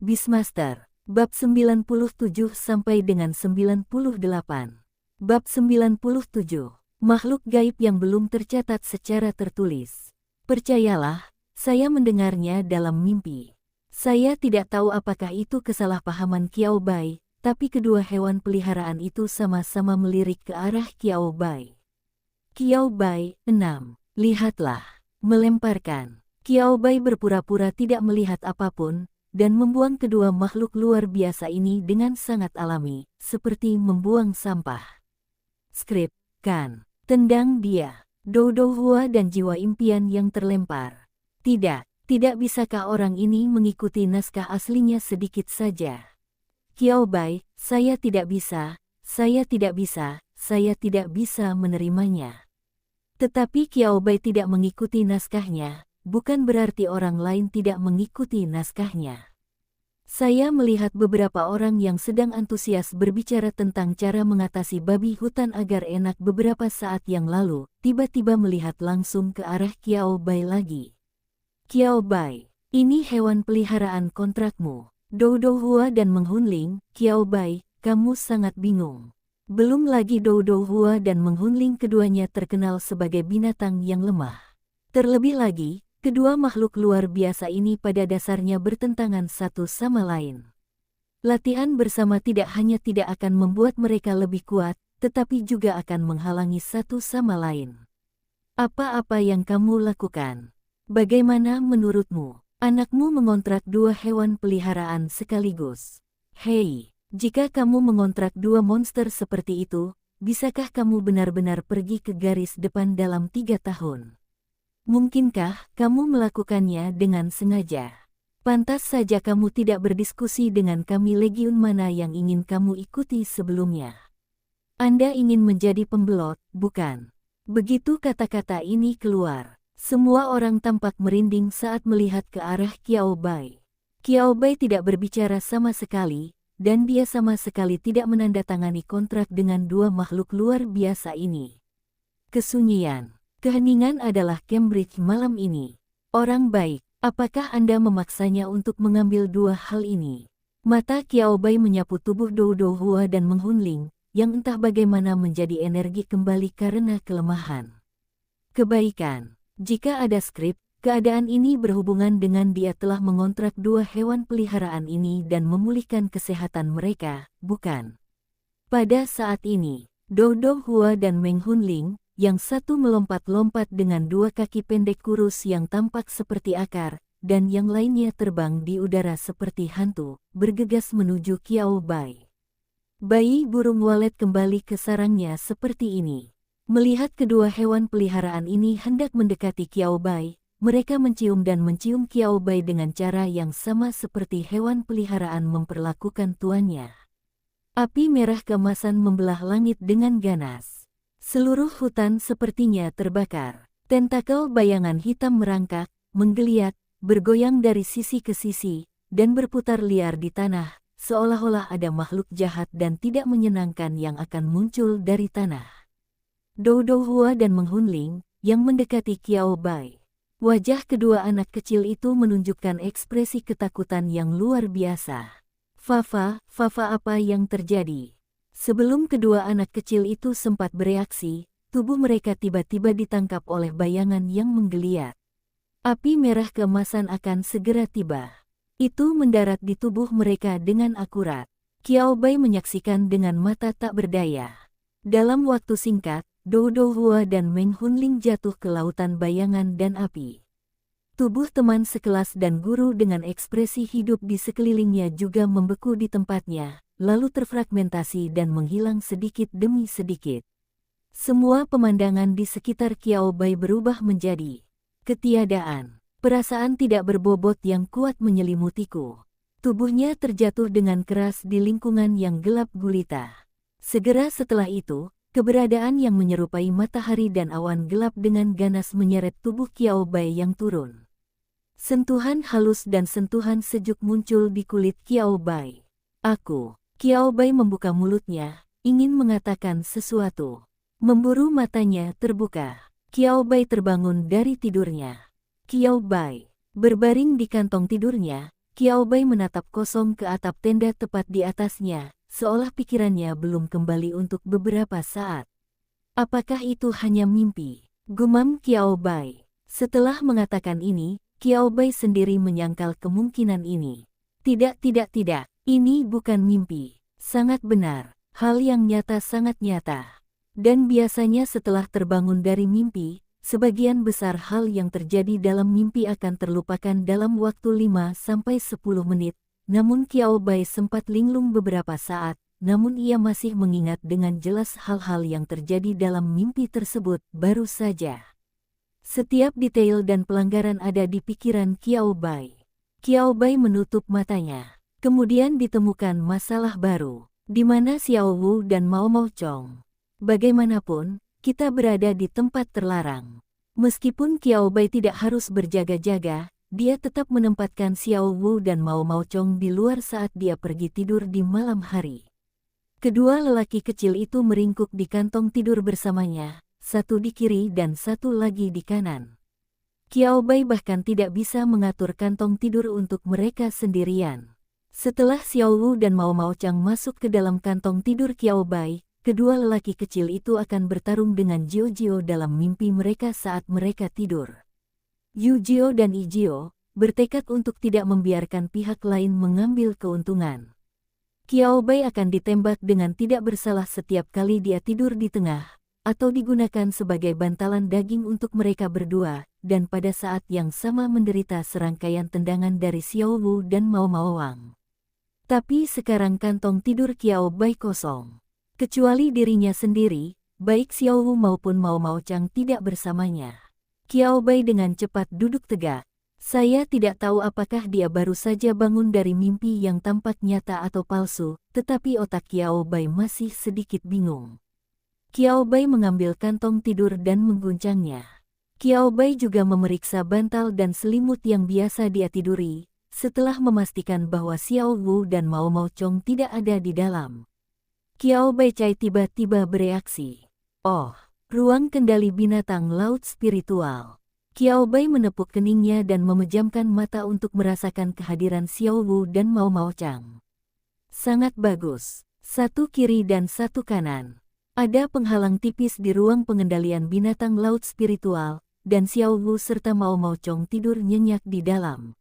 Beastmaster, bab 97 sampai dengan 98. Bab 97. Makhluk gaib yang belum tercatat secara tertulis. Percayalah, saya mendengarnya dalam mimpi. Saya tidak tahu apakah itu kesalahpahaman Qiao Bai, tapi kedua hewan peliharaan itu sama-sama melirik ke arah Qiao Bai. Qiao Bai, 6. Lihatlah. Melemparkan. Qiao Bai berpura-pura tidak melihat apapun, dan membuang kedua makhluk luar biasa ini dengan sangat alami, seperti membuang sampah. Skrip, kan. Tendang dia. Dodo Hua dan jiwa impian yang terlempar. Tidak bisakah orang ini mengikuti naskah aslinya sedikit saja? Qiao Bai, saya tidak bisa menerimanya. Tetapi Qiao Bai tidak mengikuti naskahnya, bukan berarti orang lain tidak mengikuti naskahnya. Saya melihat beberapa orang yang sedang antusias berbicara tentang cara mengatasi babi hutan agar enak beberapa saat yang lalu, tiba-tiba melihat langsung ke arah Qiao Bai lagi. Qiao Bai, ini hewan peliharaan kontrakmu. Dodo Hua dan menghunling, Qiao Bai, kamu sangat bingung. Belum lagi Dodo Hua dan menghunling keduanya terkenal sebagai binatang yang lemah. Terlebih lagi, kedua makhluk luar biasa ini pada dasarnya bertentangan satu sama lain. Latihan bersama tidak hanya tidak akan membuat mereka lebih kuat, tetapi juga akan menghalangi satu sama lain. Apa-apa yang kamu lakukan? Bagaimana menurutmu? Anakmu mengontrak dua hewan peliharaan sekaligus. Hei, jika kamu mengontrak dua monster seperti itu, bisakah kamu benar-benar pergi ke garis depan dalam 3 tahun? Mungkinkah kamu melakukannya dengan sengaja? Pantas saja kamu tidak berdiskusi dengan kami legiun mana yang ingin kamu ikuti sebelumnya. Anda ingin menjadi pembelot, bukan? Begitu kata-kata ini keluar, semua orang tampak merinding saat melihat ke arah Qiao Bai. Qiao Bai tidak berbicara sama sekali, dan dia sama sekali tidak menandatangani kontrak dengan dua makhluk luar biasa ini. Kesunyian. Keheningan adalah Cambridge malam ini. Orang baik, apakah Anda memaksanya untuk mengambil dua hal ini? Mata Qiao Bai menyapu tubuh Dodo Hua dan menghunling, yang entah bagaimana menjadi energi kembali karena kelemahan. Kebaikan. Jika ada skrip, keadaan ini berhubungan dengan dia telah mengontrak dua hewan peliharaan ini dan memulihkan kesehatan mereka, bukan? Pada saat ini, Dodo Hua dan Meng Hunling, yang satu melompat-lompat dengan dua kaki pendek kurus yang tampak seperti akar, dan yang lainnya terbang di udara seperti hantu, bergegas menuju Qiao Bai. Bayi burung walet kembali ke sarangnya seperti ini. Melihat kedua hewan peliharaan ini hendak mendekati Qiao Bai, mereka mencium Qiao Bai dengan cara yang sama seperti hewan peliharaan memperlakukan tuannya. Api merah keemasan membelah langit dengan ganas. Seluruh hutan sepertinya terbakar. Tentakel bayangan hitam merangkak, menggeliat, bergoyang dari sisi ke sisi, dan berputar liar di tanah, seolah-olah ada makhluk jahat dan tidak menyenangkan yang akan muncul dari tanah. Dodo Hua dan menghunling, yang mendekati Qiao Bai. Wajah kedua anak kecil itu menunjukkan ekspresi ketakutan yang luar biasa. Fafa, apa yang terjadi? Sebelum kedua anak kecil itu sempat bereaksi, tubuh mereka tiba-tiba ditangkap oleh bayangan yang menggeliat. Api merah keemasan akan segera tiba. Itu mendarat di tubuh mereka dengan akurat. Qiao Bai menyaksikan dengan mata tak berdaya. Dalam waktu singkat, Dodo Hua dan Meng Hunling jatuh ke lautan bayangan dan api. Tubuh teman sekelas dan guru dengan ekspresi hidup di sekelilingnya juga membeku di tempatnya, lalu terfragmentasi dan menghilang sedikit demi sedikit. Semua pemandangan di sekitar Qiao Bai berubah menjadi ketiadaan. Perasaan tidak berbobot yang kuat menyelimutiku. Tubuhnya terjatuh dengan keras di lingkungan yang gelap gulita. Segera setelah itu, keberadaan yang menyerupai matahari dan awan gelap dengan ganas menyeret tubuh Qiao Bai yang turun. Sentuhan halus dan sentuhan sejuk muncul di kulit Qiao Bai. Qiao Bai membuka mulutnya, ingin mengatakan sesuatu. Memburu matanya terbuka. Qiao Bai terbangun dari tidurnya. Qiao Bai berbaring di kantong tidurnya, Kiao Bai menatap kosong ke atap tenda tepat di atasnya, seolah pikirannya belum kembali untuk beberapa saat. Apakah itu hanya mimpi? Gumam Kiao Bai. Setelah mengatakan ini, Kiao Bai sendiri menyangkal kemungkinan ini. Tidak, ini bukan mimpi. Sangat benar, hal yang nyata sangat nyata. Dan biasanya setelah terbangun dari mimpi, sebagian besar hal yang terjadi dalam mimpi akan terlupakan dalam waktu 5-10 menit, namun Kiao Bai sempat linglung beberapa saat, namun ia masih mengingat dengan jelas hal-hal yang terjadi dalam mimpi tersebut baru saja. Setiap detail dan pelanggaran ada di pikiran Kiao Bai. Kiao Bai menutup matanya. Kemudian ditemukan masalah baru, di mana Xiao Wu dan Mao Mao Chong. Bagaimanapun, kita berada di tempat terlarang. Meskipun Kiao Bai tidak harus berjaga-jaga, dia tetap menempatkan Xiao Wu dan Mao Mao Chong di luar saat dia pergi tidur di malam hari. Kedua lelaki kecil itu meringkuk di kantong tidur bersamanya, satu di kiri dan satu lagi di kanan. Kiao Bai bahkan tidak bisa mengatur kantong tidur untuk mereka sendirian. Setelah Xiao Wu dan Mao Mao Chang masuk ke dalam kantong tidur Kiao Bai, kedua lelaki kecil itu akan bertarung dengan Jiao Jiao dalam mimpi mereka saat mereka tidur. Yu Jiao dan Yi Jiao bertekad untuk tidak membiarkan pihak lain mengambil keuntungan. Kiao Bai akan ditembak dengan tidak bersalah setiap kali dia tidur di tengah, atau digunakan sebagai bantalan daging untuk mereka berdua, dan pada saat yang sama menderita serangkaian tendangan dari Xiao Wu dan Mao Mao Wang. Tapi sekarang kantong tidur Kiao Bai kosong. Kecuali dirinya sendiri, baik Xiao Wu maupun Mao Mao Chang tidak bersamanya. Kiao Bai dengan cepat duduk tegak. Saya tidak tahu apakah dia baru saja bangun dari mimpi yang tampak nyata atau palsu, tetapi otak Kiao Bai masih sedikit bingung. Kiao Bai mengambil kantong tidur dan mengguncangnya. Kiao Bai juga memeriksa bantal dan selimut yang biasa dia tiduri, setelah memastikan bahwa Xiao Wu dan Mao Mao Chong tidak ada di dalam. Kiao Bai Cai tiba-tiba bereaksi. Oh, ruang kendali binatang laut spiritual. Kiao Bai menepuk keningnya dan memejamkan mata untuk merasakan kehadiran Xiao Wu dan Mao Mao Chang. Sangat bagus. Satu kiri dan satu kanan. Ada penghalang tipis di ruang pengendalian binatang laut spiritual, dan Xiao Wu serta Mao Mao Chong tidur nyenyak di dalam.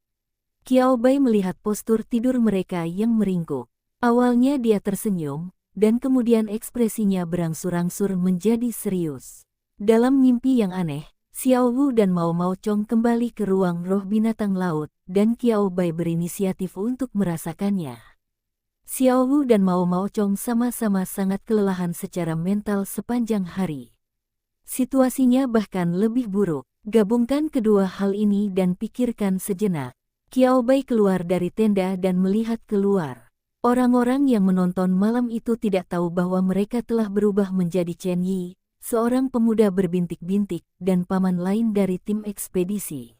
Kiao Bai melihat postur tidur mereka yang meringkuk. Awalnya dia tersenyum, dan kemudian ekspresinya berangsur-angsur menjadi serius. Dalam mimpi yang aneh, Xiao Wu dan Mao Mao Chong kembali ke ruang roh binatang laut, dan Kiao Bai berinisiatif untuk merasakannya. Xiao Wu dan Mao Mao Chong sama-sama sangat kelelahan secara mental sepanjang hari. Situasinya bahkan lebih buruk. Gabungkan kedua hal ini dan pikirkan sejenak. Kiao Bai keluar dari tenda dan melihat keluar. Orang-orang yang menonton malam itu tidak tahu bahwa mereka telah berubah menjadi Chen Yi, seorang pemuda berbintik-bintik, dan paman lain dari tim ekspedisi.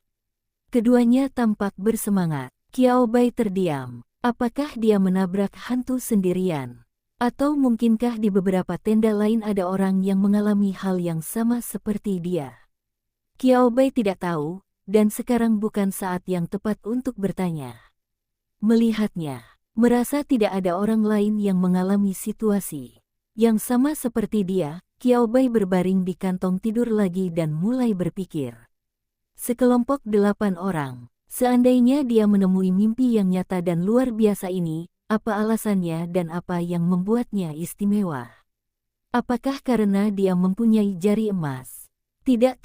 Keduanya tampak bersemangat. Kiao Bai terdiam. Apakah dia menabrak hantu sendirian? Atau mungkinkah di beberapa tenda lain ada orang yang mengalami hal yang sama seperti dia? Kiao Bai tidak tahu, dan sekarang bukan saat yang tepat untuk bertanya. Melihatnya, merasa tidak ada orang lain yang mengalami situasi yang sama seperti dia, Kiao Bai berbaring di kantong tidur lagi dan mulai berpikir. Sekelompok 8 orang, seandainya dia menemui mimpi yang nyata dan luar biasa ini, apa alasannya dan apa yang membuatnya istimewa? Apakah karena dia mempunyai jari emas? Tidak.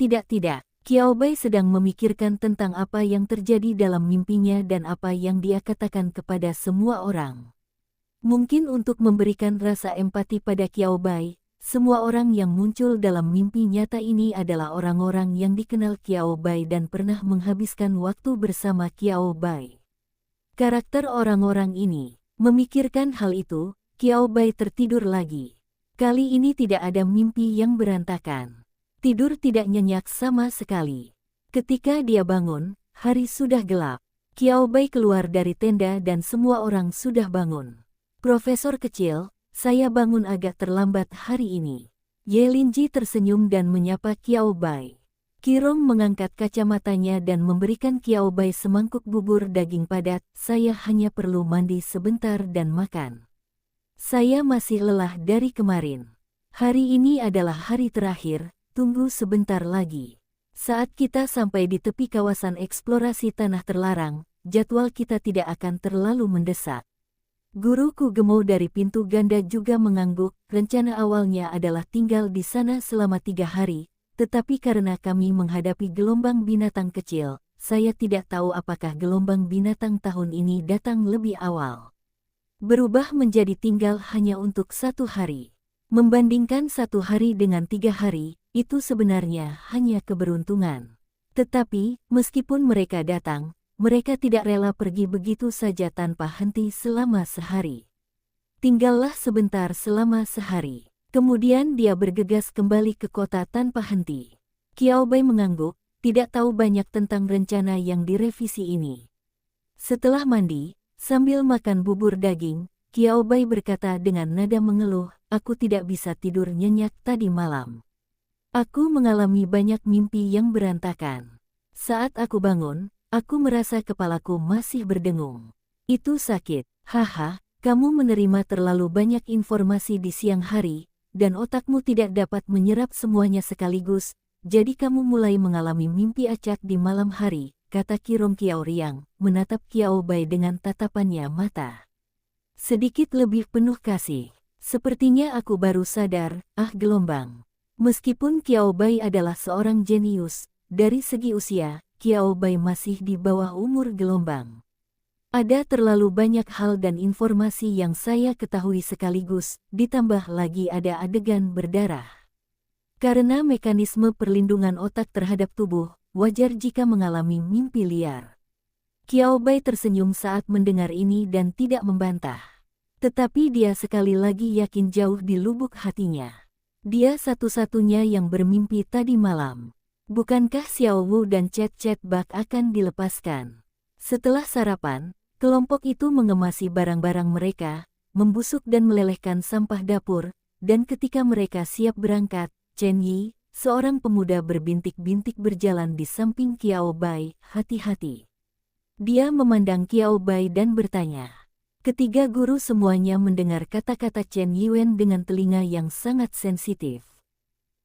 Kiao Bai sedang memikirkan tentang apa yang terjadi dalam mimpinya dan apa yang dia katakan kepada semua orang. Mungkin untuk memberikan rasa empati pada Kiao Bai, semua orang yang muncul dalam mimpi nyata ini adalah orang-orang yang dikenal Kiao Bai dan pernah menghabiskan waktu bersama Kiao Bai. Karakter orang-orang ini, memikirkan hal itu, Kiao Bai tertidur lagi. Kali ini tidak ada mimpi yang berantakan. Tidur tidak nyenyak sama sekali. Ketika dia bangun, hari sudah gelap. Kiao Bai keluar dari tenda dan semua orang sudah bangun. Profesor kecil, saya bangun agak terlambat hari ini. Ye Linji tersenyum dan menyapa Kiao Bai. Qirong mengangkat kacamatanya dan memberikan Qiao Bai semangkuk bubur daging padat. Saya hanya perlu mandi sebentar dan makan. Saya masih lelah dari kemarin. Hari ini adalah hari terakhir, tunggu sebentar lagi. Saat kita sampai di tepi kawasan eksplorasi tanah terlarang, jadwal kita tidak akan terlalu mendesak. Guruku gemau dari pintu ganda juga mengangguk. Rencana awalnya adalah tinggal di sana selama 3 hari. Tetapi karena kami menghadapi gelombang binatang kecil, saya tidak tahu apakah gelombang binatang tahun ini datang lebih awal. Berubah menjadi tinggal hanya untuk 1 hari. Membandingkan 1 hari dengan 3 hari, itu sebenarnya hanya keberuntungan. Tetapi, meskipun mereka datang, mereka tidak rela pergi begitu saja tanpa henti selama sehari. Tinggallah sebentar selama sehari. Kemudian dia bergegas kembali ke kota tanpa henti. Qiao Bai mengangguk, tidak tahu banyak tentang rencana yang direvisi ini. Setelah mandi, sambil makan bubur daging, Qiao Bai berkata dengan nada mengeluh, aku tidak bisa tidur nyenyak tadi malam. Aku mengalami banyak mimpi yang berantakan. Saat aku bangun, aku merasa kepalaku masih berdengung. Itu sakit. Haha, kamu menerima terlalu banyak informasi di siang hari, dan otakmu tidak dapat menyerap semuanya sekaligus, jadi kamu mulai mengalami mimpi acak di malam hari, kata Qirong Qiao Riang, menatap Qiao Bai dengan tatapannya mata sedikit lebih penuh kasih. Sepertinya aku baru sadar, gelombang. Meskipun Qiao Bai adalah seorang jenius, dari segi usia, Qiao Bai masih di bawah umur gelombang. Ada terlalu banyak hal dan informasi yang saya ketahui sekaligus, ditambah lagi ada adegan berdarah. Karena mekanisme perlindungan otak terhadap tubuh, wajar jika mengalami mimpi liar. Qiao Bai tersenyum saat mendengar ini dan tidak membantah. Tetapi dia sekali lagi yakin jauh di lubuk hatinya. Dia satu-satunya yang bermimpi tadi malam. Bukankah Xiao Wu dan Chet Bak akan dilepaskan? Setelah sarapan, kelompok itu mengemasi barang-barang mereka, membusuk dan melelehkan sampah dapur, dan ketika mereka siap berangkat, Chen Yi, seorang pemuda berbintik-bintik berjalan di samping Qiao Bai, hati-hati. Dia memandang Qiao Bai dan bertanya. Ketiga guru semuanya mendengar kata-kata Chen Yiwen dengan telinga yang sangat sensitif.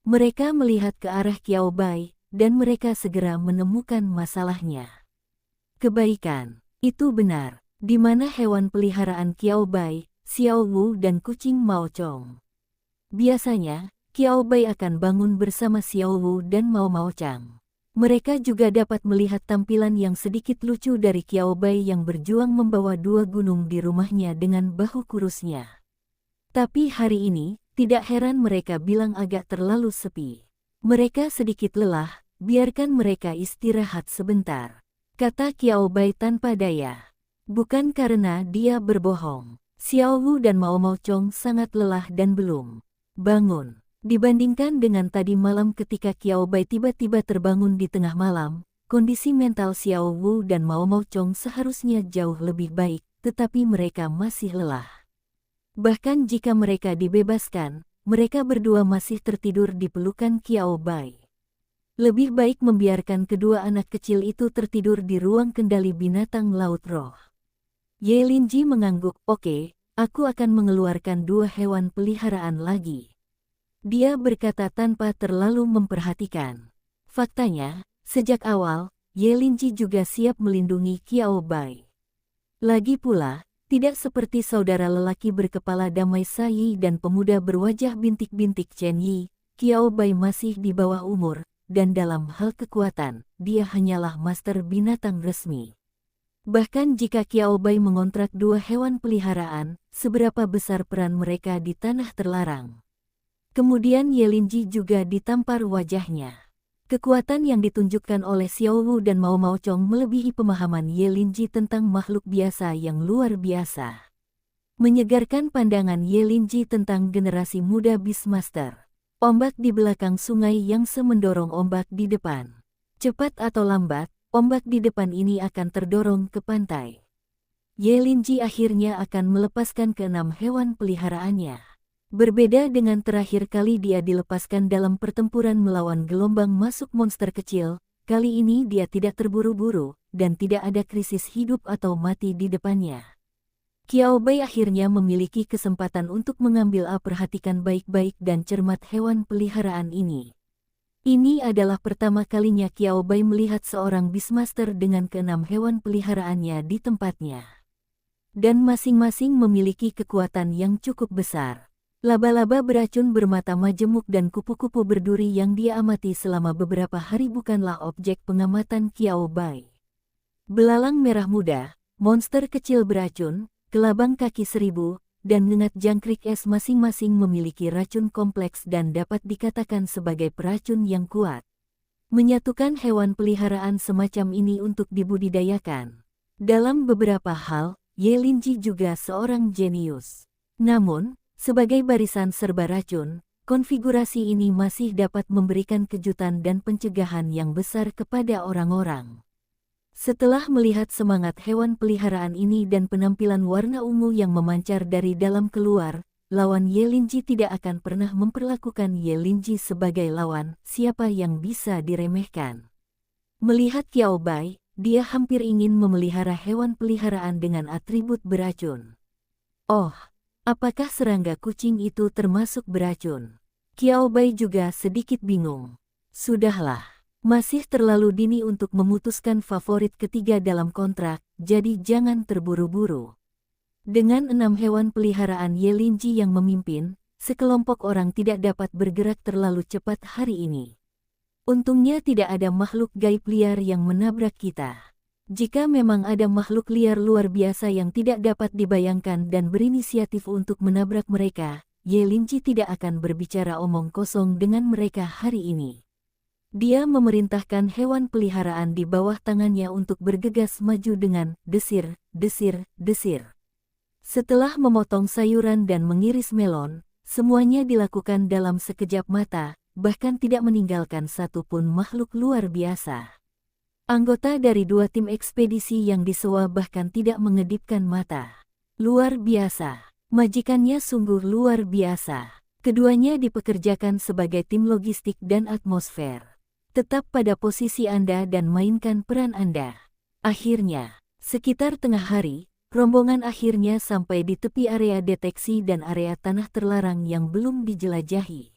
Mereka melihat ke arah Qiao Bai, dan mereka segera menemukan masalahnya. Kebaikan. Itu benar, di mana hewan peliharaan Qiao Bai, Xiao Wu dan kucing Mao Chong. Biasanya, Qiao Bai akan bangun bersama Xiao Wu dan Mao Chang. Mereka juga dapat melihat tampilan yang sedikit lucu dari Qiao Bai yang berjuang membawa 2 gunung di rumahnya dengan bahu kurusnya. Tapi hari ini, tidak heran mereka bilang agak terlalu sepi. Mereka sedikit lelah, biarkan mereka istirahat sebentar, kata Qiao Bai tanpa daya. Bukan karena dia berbohong. Xiao Wu dan Mao Chong sangat lelah dan belum bangun. Dibandingkan dengan tadi malam ketika Qiao Bai tiba-tiba terbangun di tengah malam, kondisi mental Xiao Wu dan Mao Chong seharusnya jauh lebih baik, tetapi mereka masih lelah. Bahkan jika mereka dibebaskan, mereka berdua masih tertidur di pelukan Qiao Bai. Lebih baik membiarkan kedua anak kecil itu tertidur di ruang kendali binatang laut roh. Ye Linji mengangguk, oke, aku akan mengeluarkan 2 hewan peliharaan lagi. Dia berkata tanpa terlalu memperhatikan. Faktanya, sejak awal, Ye Linji juga siap melindungi Qiao Bai. Lagi pula, tidak seperti saudara lelaki berkepala damai Sai dan pemuda berwajah bintik-bintik Chen Yi, Qiao Bai masih di bawah umur, dan dalam hal kekuatan, dia hanyalah master binatang resmi. Bahkan jika Qiao Bai mengontrak 2 hewan peliharaan, seberapa besar peran mereka di tanah terlarang? Kemudian Ye Linji juga ditampar wajahnya. Kekuatan yang ditunjukkan oleh Xiao Wu dan Mao Chong melebihi pemahaman Ye Linji tentang makhluk biasa yang luar biasa. Menyegarkan pandangan Ye Linji tentang generasi muda Beastmaster. Ombak di belakang sungai yang mendorong ombak di depan. Cepat atau lambat, ombak di depan ini akan terdorong ke pantai. Ye Linji akhirnya akan melepaskan ke-6 hewan peliharaannya. Berbeda dengan terakhir kali dia dilepaskan dalam pertempuran melawan gelombang masuk monster kecil, kali ini dia tidak terburu-buru, dan tidak ada krisis hidup atau mati di depannya. Qiao Bai akhirnya memiliki kesempatan untuk mengambil perhatikan baik-baik dan cermat hewan peliharaan ini. Ini adalah pertama kalinya Qiao Bai melihat seorang Beastmaster dengan keenam hewan peliharaannya di tempatnya. Dan masing-masing memiliki kekuatan yang cukup besar. Laba-laba beracun bermata majemuk dan kupu-kupu berduri yang dia amati selama beberapa hari bukanlah objek pengamatan Qiao Bai. Belalang merah muda, monster kecil beracun, kelabang kaki seribu, dan ngengat jangkrik es masing-masing memiliki racun kompleks dan dapat dikatakan sebagai peracun yang kuat. Menyatukan hewan peliharaan semacam ini untuk dibudidayakan. Dalam beberapa hal, Ye Linji juga seorang jenius. Namun, sebagai barisan serba racun, konfigurasi ini masih dapat memberikan kejutan dan pencegahan yang besar kepada orang-orang. Setelah melihat semangat hewan peliharaan ini dan penampilan warna ungu yang memancar dari dalam keluar, lawan Ye Linji tidak akan pernah memperlakukan Ye Linji sebagai lawan, siapa yang bisa diremehkan. Melihat Qiao Bai, dia hampir ingin memelihara hewan peliharaan dengan atribut beracun. Oh, apakah serangga kucing itu termasuk beracun? Qiao Bai juga sedikit bingung. Sudahlah, masih terlalu dini untuk memutuskan favorit ketiga dalam kontrak, jadi jangan terburu-buru. Dengan 6 hewan peliharaan Ye Linji yang memimpin, sekelompok orang tidak dapat bergerak terlalu cepat hari ini. Untungnya tidak ada makhluk gaib liar yang menabrak kita. Jika memang ada makhluk liar luar biasa yang tidak dapat dibayangkan dan berinisiatif untuk menabrak mereka, Ye Linji tidak akan berbicara omong kosong dengan mereka hari ini. Dia memerintahkan hewan peliharaan di bawah tangannya untuk bergegas maju dengan desir, desir, desir. Setelah memotong sayuran dan mengiris melon, semuanya dilakukan dalam sekejap mata, bahkan tidak meninggalkan satupun makhluk luar biasa. Anggota dari 2 tim ekspedisi yang disewa bahkan tidak mengedipkan mata. Luar biasa. Majikannya sungguh luar biasa. Keduanya dipekerjakan sebagai tim logistik dan atmosfer. Tetap pada posisi Anda dan mainkan peran Anda. Akhirnya, sekitar tengah hari, rombongan akhirnya sampai di tepi area deteksi dan area tanah terlarang yang belum dijelajahi.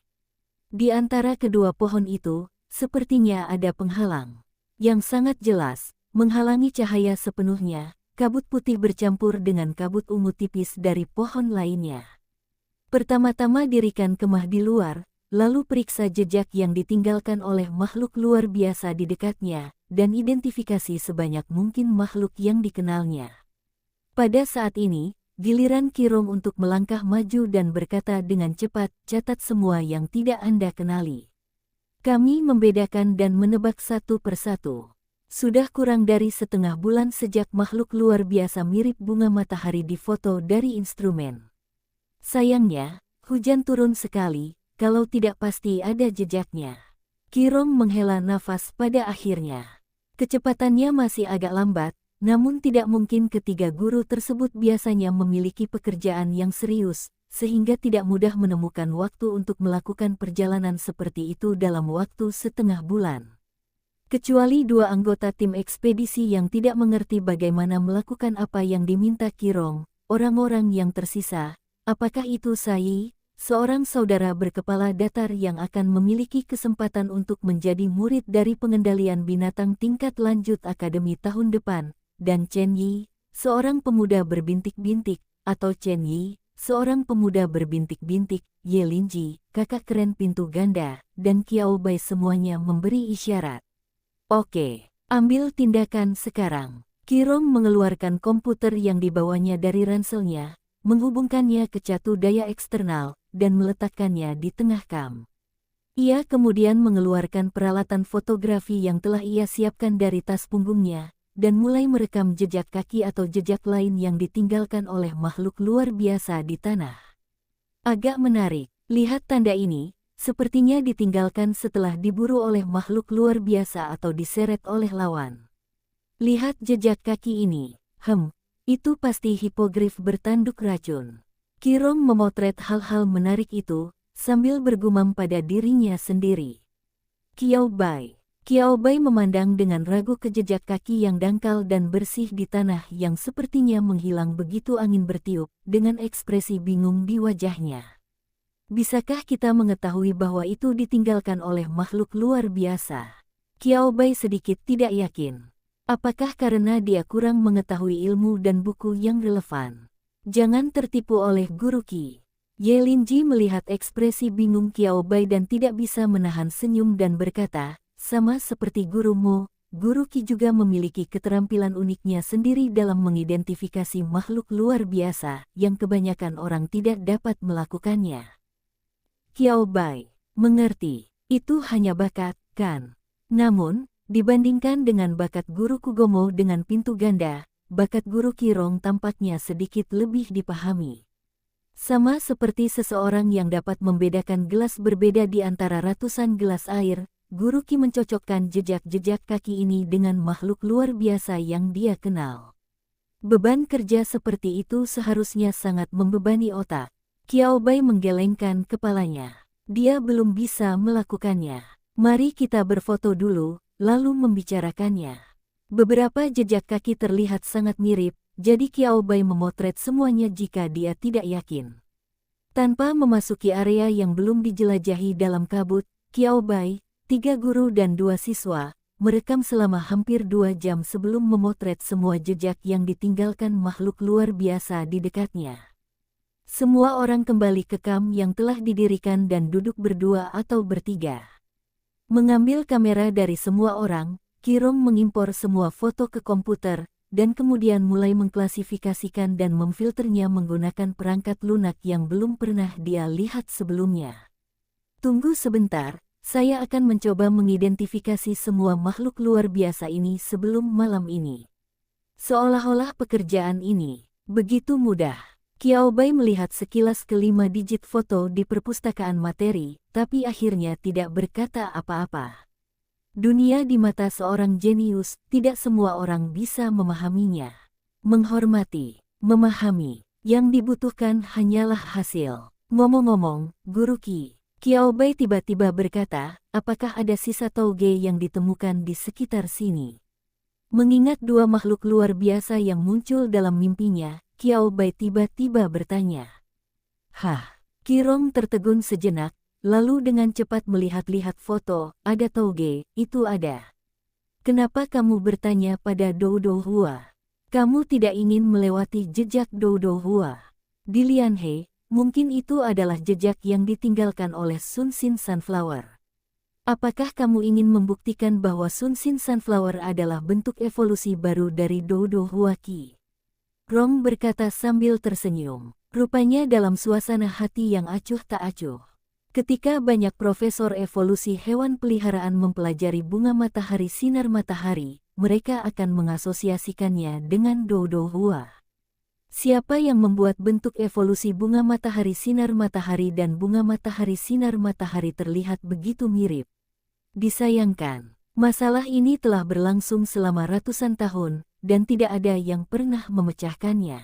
Di antara kedua pohon itu, sepertinya ada penghalang. Yang sangat jelas, menghalangi cahaya sepenuhnya, kabut putih bercampur dengan kabut ungu tipis dari pohon lainnya. Pertama-tama dirikan kemah di luar, lalu periksa jejak yang ditinggalkan oleh makhluk luar biasa di dekatnya, dan identifikasi sebanyak mungkin makhluk yang dikenalnya. Pada saat ini, giliran Qirong untuk melangkah maju dan berkata dengan cepat, catat semua yang tidak Anda kenali. Kami membedakan dan menebak satu persatu. Sudah kurang dari setengah bulan sejak makhluk luar biasa mirip bunga matahari difoto dari instrumen. Sayangnya, hujan turun sekali, kalau tidak pasti ada jejaknya. Qirong menghela nafas pada akhirnya. Kecepatannya masih agak lambat, namun tidak mungkin ketiga guru tersebut biasanya memiliki pekerjaan yang serius, sehingga tidak mudah menemukan waktu untuk melakukan perjalanan seperti itu dalam waktu setengah bulan. Kecuali 2 anggota tim ekspedisi yang tidak mengerti bagaimana melakukan apa yang diminta Qirong, orang-orang yang tersisa, apakah itu Sai, seorang saudara berkepala datar yang akan memiliki kesempatan untuk menjadi murid dari pengendalian binatang tingkat lanjut akademi tahun depan, dan Chen Yi, seorang pemuda berbintik-bintik, atau Chen Yi, seorang pemuda berbintik-bintik, Ye Linji, kakak keren pintu ganda, dan Qiao Bai semuanya memberi isyarat. Oke, ambil tindakan sekarang. Qirong mengeluarkan komputer yang dibawanya dari ranselnya, menghubungkannya ke catu daya eksternal, dan meletakkannya di tengah kam. Ia kemudian mengeluarkan peralatan fotografi yang telah ia siapkan dari tas punggungnya, dan mulai merekam jejak kaki atau jejak lain yang ditinggalkan oleh makhluk luar biasa di tanah. Agak menarik, lihat tanda ini, sepertinya ditinggalkan setelah diburu oleh makhluk luar biasa atau diseret oleh lawan. Lihat jejak kaki ini, itu pasti hipogrif bertanduk racun. Qirong memotret hal-hal menarik itu, sambil bergumam pada dirinya sendiri. Qiao Bai. Qiao Bai memandang dengan ragu ke jejak kaki yang dangkal dan bersih di tanah yang sepertinya menghilang begitu angin bertiup, dengan ekspresi bingung di wajahnya. Bisakah kita mengetahui bahwa itu ditinggalkan oleh makhluk luar biasa? Qiao Bai sedikit tidak yakin. Apakah karena dia kurang mengetahui ilmu dan buku yang relevan? Jangan tertipu oleh Guru Qi. Ye Linji melihat ekspresi bingung Qiao Bai dan tidak bisa menahan senyum dan berkata, sama seperti gurumu, Guru Qi juga memiliki keterampilan uniknya sendiri dalam mengidentifikasi makhluk luar biasa yang kebanyakan orang tidak dapat melakukannya. Qiao Bai, mengerti, itu hanya bakat, kan? Namun, dibandingkan dengan bakat Guru Kugomo dengan pintu ganda, bakat Guru Qirong tampaknya sedikit lebih dipahami. Sama seperti seseorang yang dapat membedakan gelas berbeda di antara ratusan gelas air, Guru Qi mencocokkan jejak-jejak kaki ini dengan makhluk luar biasa yang dia kenal. Beban kerja seperti itu seharusnya sangat membebani otak. Qiao Bai menggelengkan kepalanya. Dia belum bisa melakukannya. Mari kita berfoto dulu, lalu membicarakannya. Beberapa jejak kaki terlihat sangat mirip, jadi Qiao Bai memotret semuanya jika dia tidak yakin. Tanpa memasuki area yang belum dijelajahi dalam kabut, Qiao Bai, 3 guru dan 2 siswa, merekam selama hampir 2 jam sebelum memotret semua jejak yang ditinggalkan makhluk luar biasa di dekatnya. Semua orang kembali ke kamp yang telah didirikan dan duduk berdua atau bertiga. Mengambil kamera dari semua orang, Qirong mengimpor semua foto ke komputer, dan kemudian mulai mengklasifikasikan dan memfilternya menggunakan perangkat lunak yang belum pernah dia lihat sebelumnya. Tunggu sebentar, saya akan mencoba mengidentifikasi semua makhluk luar biasa ini sebelum malam ini. Seolah-olah pekerjaan ini begitu mudah. Qiao Bai melihat sekilas ke-5 digit foto di perpustakaan materi, tapi akhirnya tidak berkata apa-apa. Dunia di mata seorang jenius, tidak semua orang bisa memahaminya. Menghormati, memahami, yang dibutuhkan hanyalah hasil. Ngomong-ngomong, Guru Qi, Qiao Bai tiba-tiba berkata, apakah ada sisa toge yang ditemukan di sekitar sini? Mengingat 2 makhluk luar biasa yang muncul dalam mimpinya, Qiao Bai tiba-tiba bertanya. Hah, Qirong tertegun sejenak, lalu dengan cepat melihat-lihat foto, ada toge, itu ada. Kenapa kamu bertanya pada Dodo Hua? Kamu tidak ingin melewati jejak Dodo Hua. Di Lianhe, mungkin itu adalah jejak yang ditinggalkan oleh Sun Xin Sunflower. Apakah kamu ingin membuktikan bahwa Sun Xin Sunflower adalah bentuk evolusi baru dari Dodo Hua Qi? Rong berkata sambil tersenyum, rupanya dalam suasana hati yang acuh tak acuh. Ketika banyak profesor evolusi hewan peliharaan mempelajari bunga matahari sinar matahari, mereka akan mengasosiasikannya dengan Dodo Hua. Siapa yang membuat bentuk evolusi bunga matahari sinar matahari dan bunga matahari sinar matahari terlihat begitu mirip? Disayangkan, masalah ini telah berlangsung selama ratusan tahun, dan tidak ada yang pernah memecahkannya.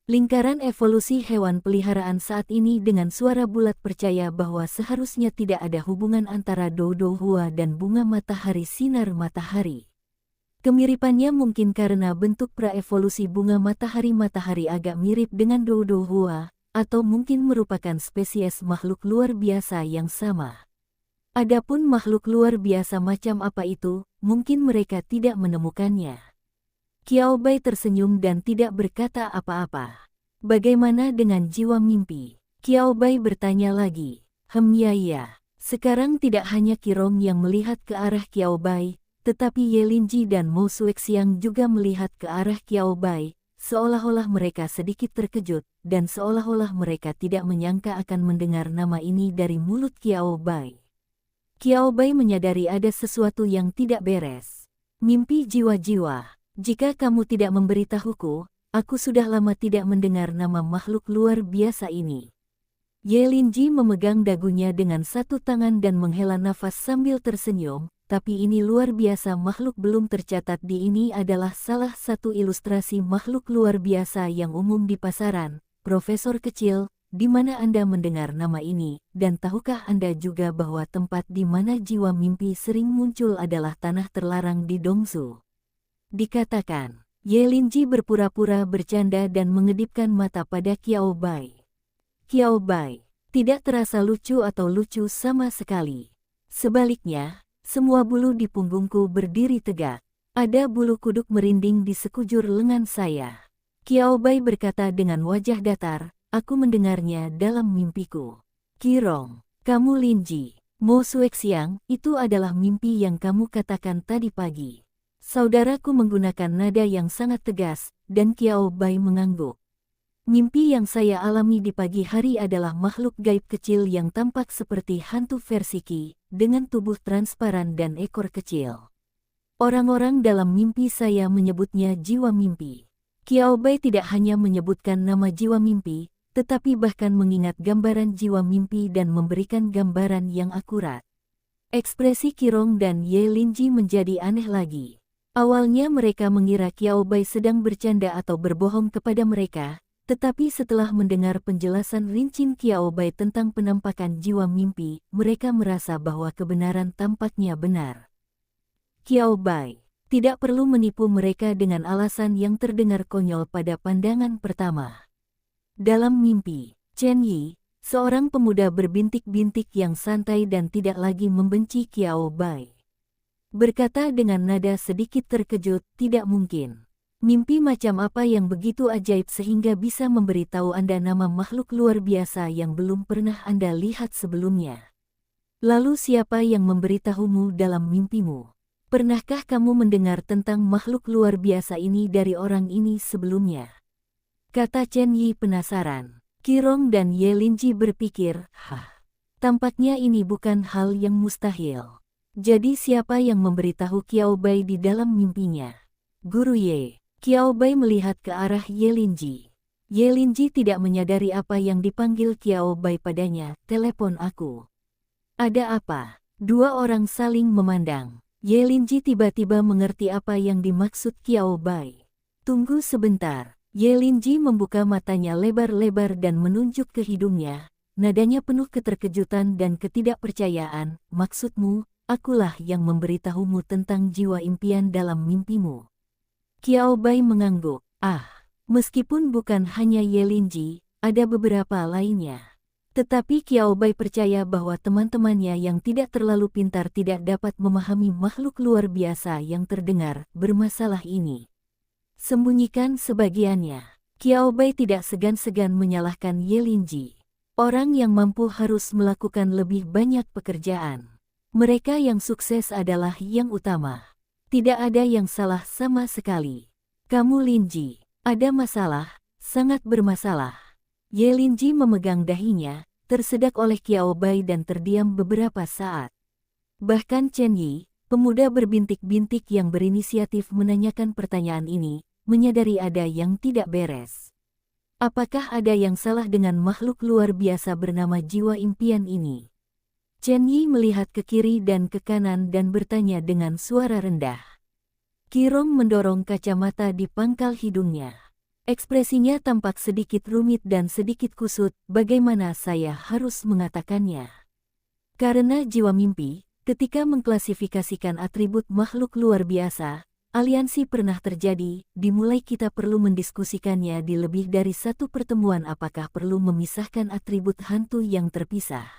Lingkaran evolusi hewan peliharaan saat ini dengan suara bulat percaya bahwa seharusnya tidak ada hubungan antara Dodo Hua dan bunga matahari sinar matahari. Kemiripannya mungkin karena bentuk praevolusi bunga matahari agak mirip dengan Dodo Hua, atau mungkin merupakan spesies makhluk luar biasa yang sama. Adapun makhluk luar biasa macam apa itu, mungkin mereka tidak menemukannya. Qiao Bai tersenyum dan tidak berkata apa-apa. Bagaimana dengan jiwa mimpi? Qiao Bai bertanya lagi. Ya. Sekarang tidak hanya Qirong yang melihat ke arah Qiao Bai, tetapi Ye Linji dan Mo Suexiang juga melihat ke arah Qiao Bai, seolah-olah mereka sedikit terkejut, dan seolah-olah mereka tidak menyangka akan mendengar nama ini dari mulut Qiao Bai. Qiao Bai menyadari ada sesuatu yang tidak beres. Mimpi jiwa-jiwa. Jika kamu tidak memberitahuku, aku sudah lama tidak mendengar nama makhluk luar biasa ini. Ye Linji memegang dagunya dengan satu tangan dan menghela nafas sambil tersenyum, tapi ini luar biasa makhluk belum tercatat di ini adalah salah satu ilustrasi makhluk luar biasa yang umum di pasaran, Profesor kecil, di mana Anda mendengar nama ini, dan tahukah Anda juga bahwa tempat di mana jiwa mimpi sering muncul adalah tanah terlarang di Dongsu? Dikatakan. Ye Linji berpura-pura bercanda dan mengedipkan mata pada Qiao Bai. Qiao Bai tidak terasa lucu atau lucu sama sekali. Sebaliknya, semua bulu di punggungku berdiri tegak. Ada bulu kuduk merinding di sekujur lengan saya. Qiao Bai berkata dengan wajah datar, aku mendengarnya dalam mimpiku. Qirong, kamu Linji. Mo Suexiang, itu adalah mimpi yang kamu katakan tadi pagi. Saudaraku menggunakan nada yang sangat tegas, dan Qiao Bai mengangguk. Mimpi yang saya alami di pagi hari adalah makhluk gaib kecil yang tampak seperti hantu versi Qi, dengan tubuh transparan dan ekor kecil. Orang-orang dalam mimpi saya menyebutnya jiwa mimpi. Qiao Bai tidak hanya menyebutkan nama jiwa mimpi, tetapi bahkan mengingat gambaran jiwa mimpi dan memberikan gambaran yang akurat. Ekspresi Qirong dan Ye Linji menjadi aneh lagi. Awalnya mereka mengira Qiao Bai sedang bercanda atau berbohong kepada mereka, tetapi setelah mendengar penjelasan rinci Qiao Bai tentang penampakan jiwa mimpi, mereka merasa bahwa kebenaran tampaknya benar. Qiao Bai tidak perlu menipu mereka dengan alasan yang terdengar konyol pada pandangan pertama. Dalam mimpi, Chen Yi, seorang pemuda berbintik-bintik yang santai dan tidak lagi membenci Qiao Bai, berkata dengan nada sedikit terkejut, tidak mungkin. Mimpi macam apa yang begitu ajaib sehingga bisa memberitahu Anda nama makhluk luar biasa yang belum pernah Anda lihat sebelumnya? Lalu siapa yang memberitahumu dalam mimpimu? Pernahkah kamu mendengar tentang makhluk luar biasa ini dari orang ini sebelumnya? Kata Chen Yi penasaran. Qirong dan Ye Linji berpikir, tampaknya ini bukan hal yang mustahil. Jadi siapa yang memberitahu Qiao Bai di dalam mimpinya? Guru Ye. Qiao Bai melihat ke arah Ye Linji. Ye Linji tidak menyadari apa yang dipanggil Qiao Bai padanya, telepon aku. Ada apa? Dua orang saling memandang. Ye Linji tiba-tiba mengerti apa yang dimaksud Qiao Bai. Tunggu sebentar. Ye Linji membuka matanya lebar-lebar dan menunjuk ke hidungnya. Nadanya penuh keterkejutan dan ketidakpercayaan. Maksudmu, akulah yang memberitahumu tentang jiwa impian dalam mimpimu. Qiao Bai mengangguk. Meskipun bukan hanya Ye Linji, ada beberapa lainnya. Tetapi Qiao Bai percaya bahwa teman-temannya yang tidak terlalu pintar tidak dapat memahami makhluk luar biasa yang terdengar bermasalah ini. Sembunyikan sebagiannya. Qiao Bai tidak segan-segan menyalahkan Ye Linji. Orang yang mampu harus melakukan lebih banyak pekerjaan. Mereka yang sukses adalah yang utama. Tidak ada yang salah sama sekali. Kamu Linji, ada masalah, sangat bermasalah. Ye Linji memegang dahinya, tersedak oleh Qiao Bai dan terdiam beberapa saat. Bahkan Chen Yi, pemuda berbintik-bintik yang berinisiatif menanyakan pertanyaan ini, menyadari ada yang tidak beres. Apakah ada yang salah dengan makhluk luar biasa bernama jiwa impian ini? Chen Yi melihat ke kiri dan ke kanan dan bertanya dengan suara rendah. Qirong mendorong kacamata di pangkal hidungnya. Ekspresinya tampak sedikit rumit dan sedikit kusut, bagaimana saya harus mengatakannya? Karena jiwa mimpi, ketika mengklasifikasikan atribut makhluk luar biasa, aliansi pernah terjadi, dimulai kita perlu mendiskusikannya di lebih dari satu pertemuan apakah perlu memisahkan atribut hantu yang terpisah.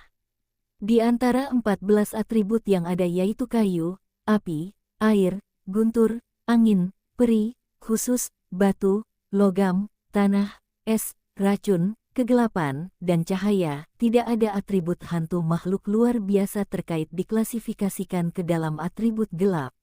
Di antara 14 atribut yang ada yaitu kayu, api, air, guntur, angin, peri, khusus, batu, logam, tanah, es, racun, kegelapan, dan cahaya, tidak ada atribut hantu makhluk luar biasa terkait diklasifikasikan ke dalam atribut gelap.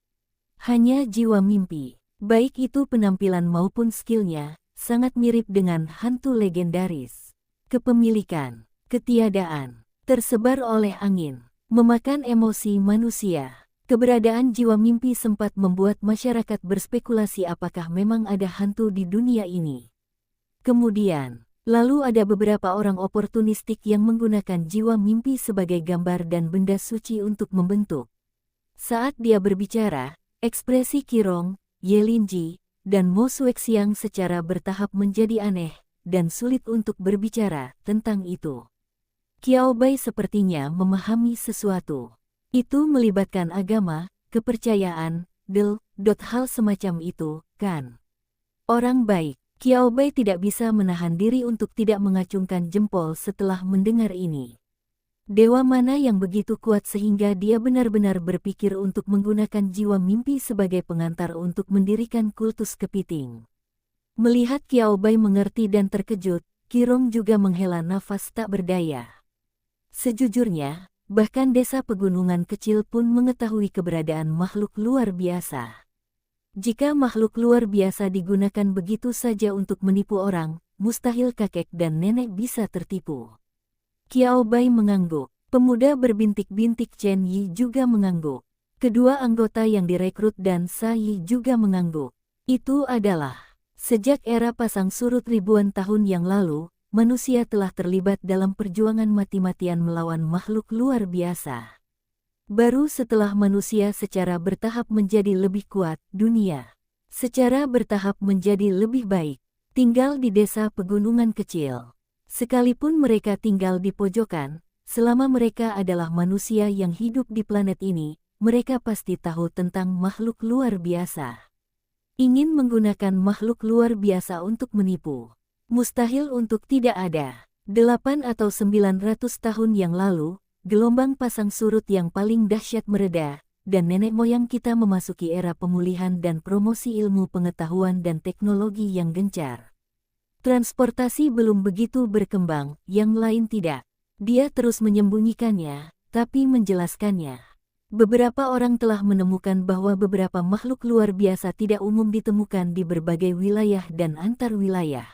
Hanya jiwa mimpi, baik itu penampilan maupun skillnya, sangat mirip dengan hantu legendaris. Kepemilikan, ketiadaan, tersebar oleh angin, memakan emosi manusia. Keberadaan jiwa mimpi sempat membuat masyarakat berspekulasi apakah memang ada hantu di dunia ini. Kemudian, lalu ada beberapa orang oportunistik yang menggunakan jiwa mimpi sebagai gambar dan benda suci untuk membentuk. Saat dia berbicara, ekspresi Qirong, Ye Linji, dan Mo Suexiang secara bertahap menjadi aneh, dan sulit untuk berbicara tentang itu. Qiao Bai sepertinya memahami sesuatu. Itu melibatkan agama, kepercayaan, hal semacam itu, kan? Orang baik. Qiao Bai tidak bisa menahan diri untuk tidak mengacungkan jempol setelah mendengar ini. Dewa mana yang begitu kuat sehingga dia benar-benar berpikir untuk menggunakan jiwa mimpi sebagai pengantar untuk mendirikan kultus kepiting. Melihat Qiao Bai mengerti dan terkejut, Qirong juga menghela nafas tak berdaya. Sejujurnya, bahkan desa pegunungan kecil pun mengetahui keberadaan makhluk luar biasa. Jika makhluk luar biasa digunakan begitu saja untuk menipu orang, mustahil kakek dan nenek bisa tertipu. Qiao Bai mengangguk. Pemuda berbintik-bintik Chen Yi juga mengangguk. Kedua anggota yang direkrut dan Sa Yi juga mengangguk. Itu adalah, sejak era pasang surut ribuan tahun yang lalu, manusia telah terlibat dalam perjuangan mati-matian melawan makhluk luar biasa. Baru setelah manusia secara bertahap menjadi lebih kuat, dunia secara bertahap menjadi lebih baik. Tinggal di desa pegunungan kecil. Sekalipun mereka tinggal di pojokan, selama mereka adalah manusia yang hidup di planet ini, mereka pasti tahu tentang makhluk luar biasa. Ingin menggunakan makhluk luar biasa untuk menipu. Mustahil untuk tidak ada. 8 atau 900 tahun yang lalu, gelombang pasang surut yang paling dahsyat mereda, dan nenek moyang kita memasuki era pemulihan dan promosi ilmu pengetahuan dan teknologi yang gencar. Transportasi belum begitu berkembang, yang lain tidak. Dia terus menyembunyikannya, tapi menjelaskannya. Beberapa orang telah menemukan bahwa beberapa makhluk luar biasa tidak umum ditemukan di berbagai wilayah dan antar wilayah.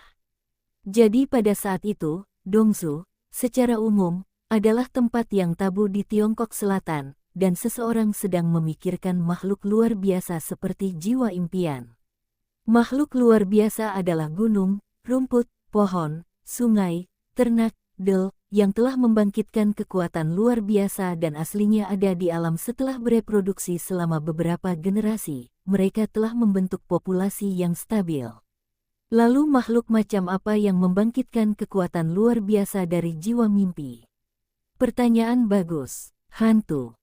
Jadi pada saat itu, Dongsu, secara umum, adalah tempat yang tabu di Tiongkok Selatan, dan seseorang sedang memikirkan makhluk luar biasa seperti jiwa impian. Makhluk luar biasa adalah gunung, rumput, pohon, sungai, ternak, yang telah membangkitkan kekuatan luar biasa dan aslinya ada di alam setelah bereproduksi selama beberapa generasi. Mereka telah membentuk populasi yang stabil. Lalu makhluk macam apa yang membangkitkan kekuatan luar biasa dari jiwa mimpi? Pertanyaan bagus. Hantu.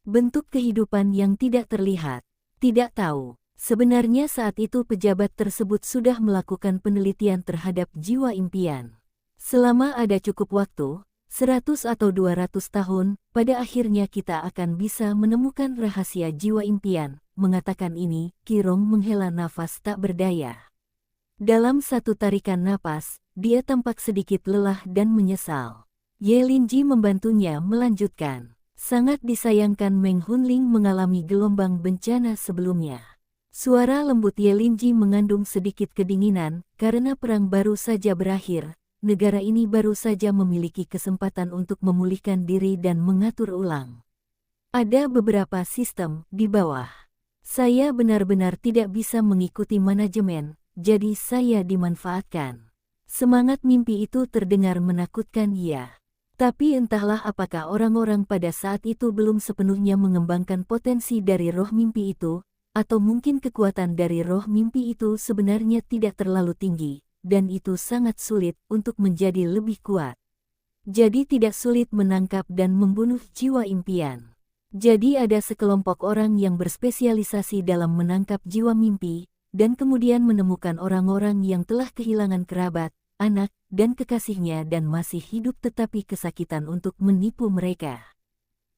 Bentuk kehidupan yang tidak terlihat. Tidak tahu. Sebenarnya saat itu pejabat tersebut sudah melakukan penelitian terhadap jiwa impian. Selama ada cukup waktu, 100 atau 200 tahun, pada akhirnya kita akan bisa menemukan rahasia jiwa impian. Mengatakan ini, Qirong menghela nafas tak berdaya. Dalam satu tarikan napas, dia tampak sedikit lelah dan menyesal. Ye Linji membantunya melanjutkan. Sangat disayangkan Meng Hunling mengalami gelombang bencana sebelumnya. Suara lembut Ye Linji mengandung sedikit kedinginan, karena perang baru saja berakhir, negara ini baru saja memiliki kesempatan untuk memulihkan diri dan mengatur ulang. Ada beberapa sistem di bawah. Saya benar-benar tidak bisa mengikuti manajemen, jadi saya dimanfaatkan. Semangat mimpi itu terdengar menakutkan ya. Tapi entahlah apakah orang-orang pada saat itu belum sepenuhnya mengembangkan potensi dari roh mimpi itu, atau mungkin kekuatan dari roh mimpi itu sebenarnya tidak terlalu tinggi, dan itu sangat sulit untuk menjadi lebih kuat. Jadi tidak sulit menangkap dan membunuh jiwa impian. Jadi ada sekelompok orang yang berspesialisasi dalam menangkap jiwa mimpi, dan kemudian menemukan orang-orang yang telah kehilangan kerabat, anak, dan kekasihnya dan masih hidup tetapi kesakitan untuk menipu mereka.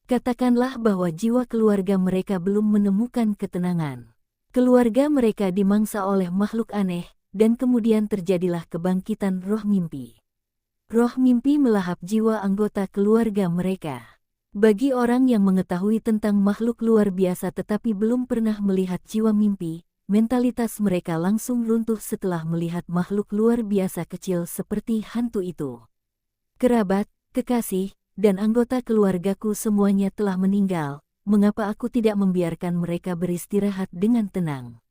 Katakanlah bahwa jiwa keluarga mereka belum menemukan ketenangan. Keluarga mereka dimangsa oleh makhluk aneh, dan kemudian terjadilah kebangkitan roh mimpi. Roh mimpi melahap jiwa anggota keluarga mereka. Bagi orang yang mengetahui tentang makhluk luar biasa tetapi belum pernah melihat jiwa mimpi, mentalitas mereka langsung runtuh setelah melihat makhluk luar biasa kecil seperti hantu itu. Kerabat, kekasih, dan anggota keluargaku semuanya telah meninggal. Mengapa aku tidak membiarkan mereka beristirahat dengan tenang?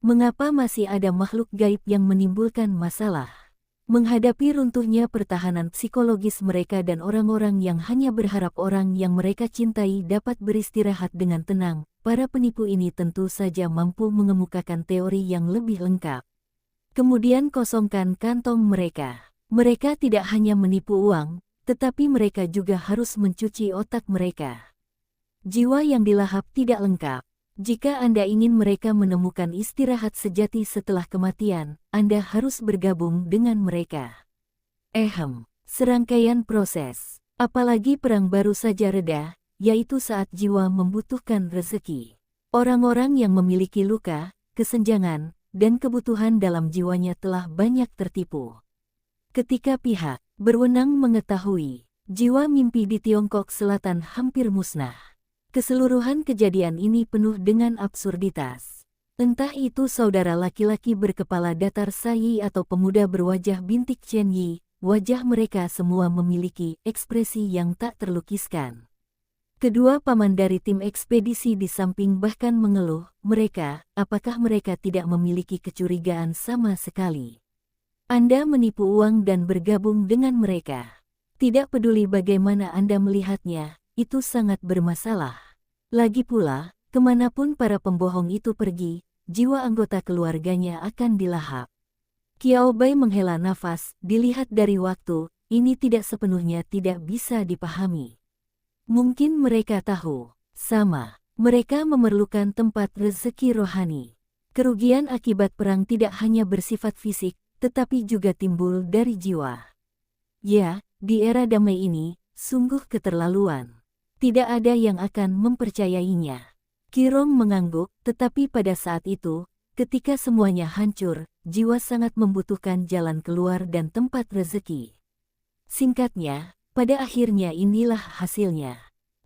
Mengapa masih ada makhluk gaib yang menimbulkan masalah? Menghadapi runtuhnya pertahanan psikologis mereka dan orang-orang yang hanya berharap orang yang mereka cintai dapat beristirahat dengan tenang, para penipu ini tentu saja mampu mengemukakan teori yang lebih lengkap. Kemudian kosongkan kantong mereka. Mereka tidak hanya menipu uang, tetapi mereka juga harus mencuci otak mereka. Jiwa yang dilahap tidak lengkap. Jika Anda ingin mereka menemukan istirahat sejati setelah kematian, Anda harus bergabung dengan mereka. Serangkaian proses. Apalagi perang baru saja reda, yaitu saat jiwa membutuhkan rezeki. Orang-orang yang memiliki luka, kesenjangan, dan kebutuhan dalam jiwanya telah banyak tertipu. Ketika pihak berwenang mengetahui jiwa mimpi di Tiongkok Selatan hampir musnah, keseluruhan kejadian ini penuh dengan absurditas. Entah itu saudara laki-laki berkepala datar Sayi atau pemuda berwajah bintik Chen Yi, wajah mereka semua memiliki ekspresi yang tak terlukiskan. Kedua paman dari tim ekspedisi di samping bahkan mengeluh, apakah mereka tidak memiliki kecurigaan sama sekali? Anda menipu uang dan bergabung dengan mereka. Tidak peduli bagaimana Anda melihatnya, itu sangat bermasalah. Lagi pula, kemanapun para pembohong itu pergi, jiwa anggota keluarganya akan dilahap. Qiao Bai menghela nafas, dilihat dari waktu, ini tidak sepenuhnya tidak bisa dipahami. Mungkin mereka tahu, mereka memerlukan tempat rezeki rohani. Kerugian akibat perang tidak hanya bersifat fisik, tetapi juga timbul dari jiwa. Ya, di era damai ini, sungguh keterlaluan. Tidak ada yang akan mempercayainya. Qirong mengangguk, tetapi pada saat itu, ketika semuanya hancur, jiwa sangat membutuhkan jalan keluar dan tempat rezeki. Singkatnya, pada akhirnya inilah hasilnya.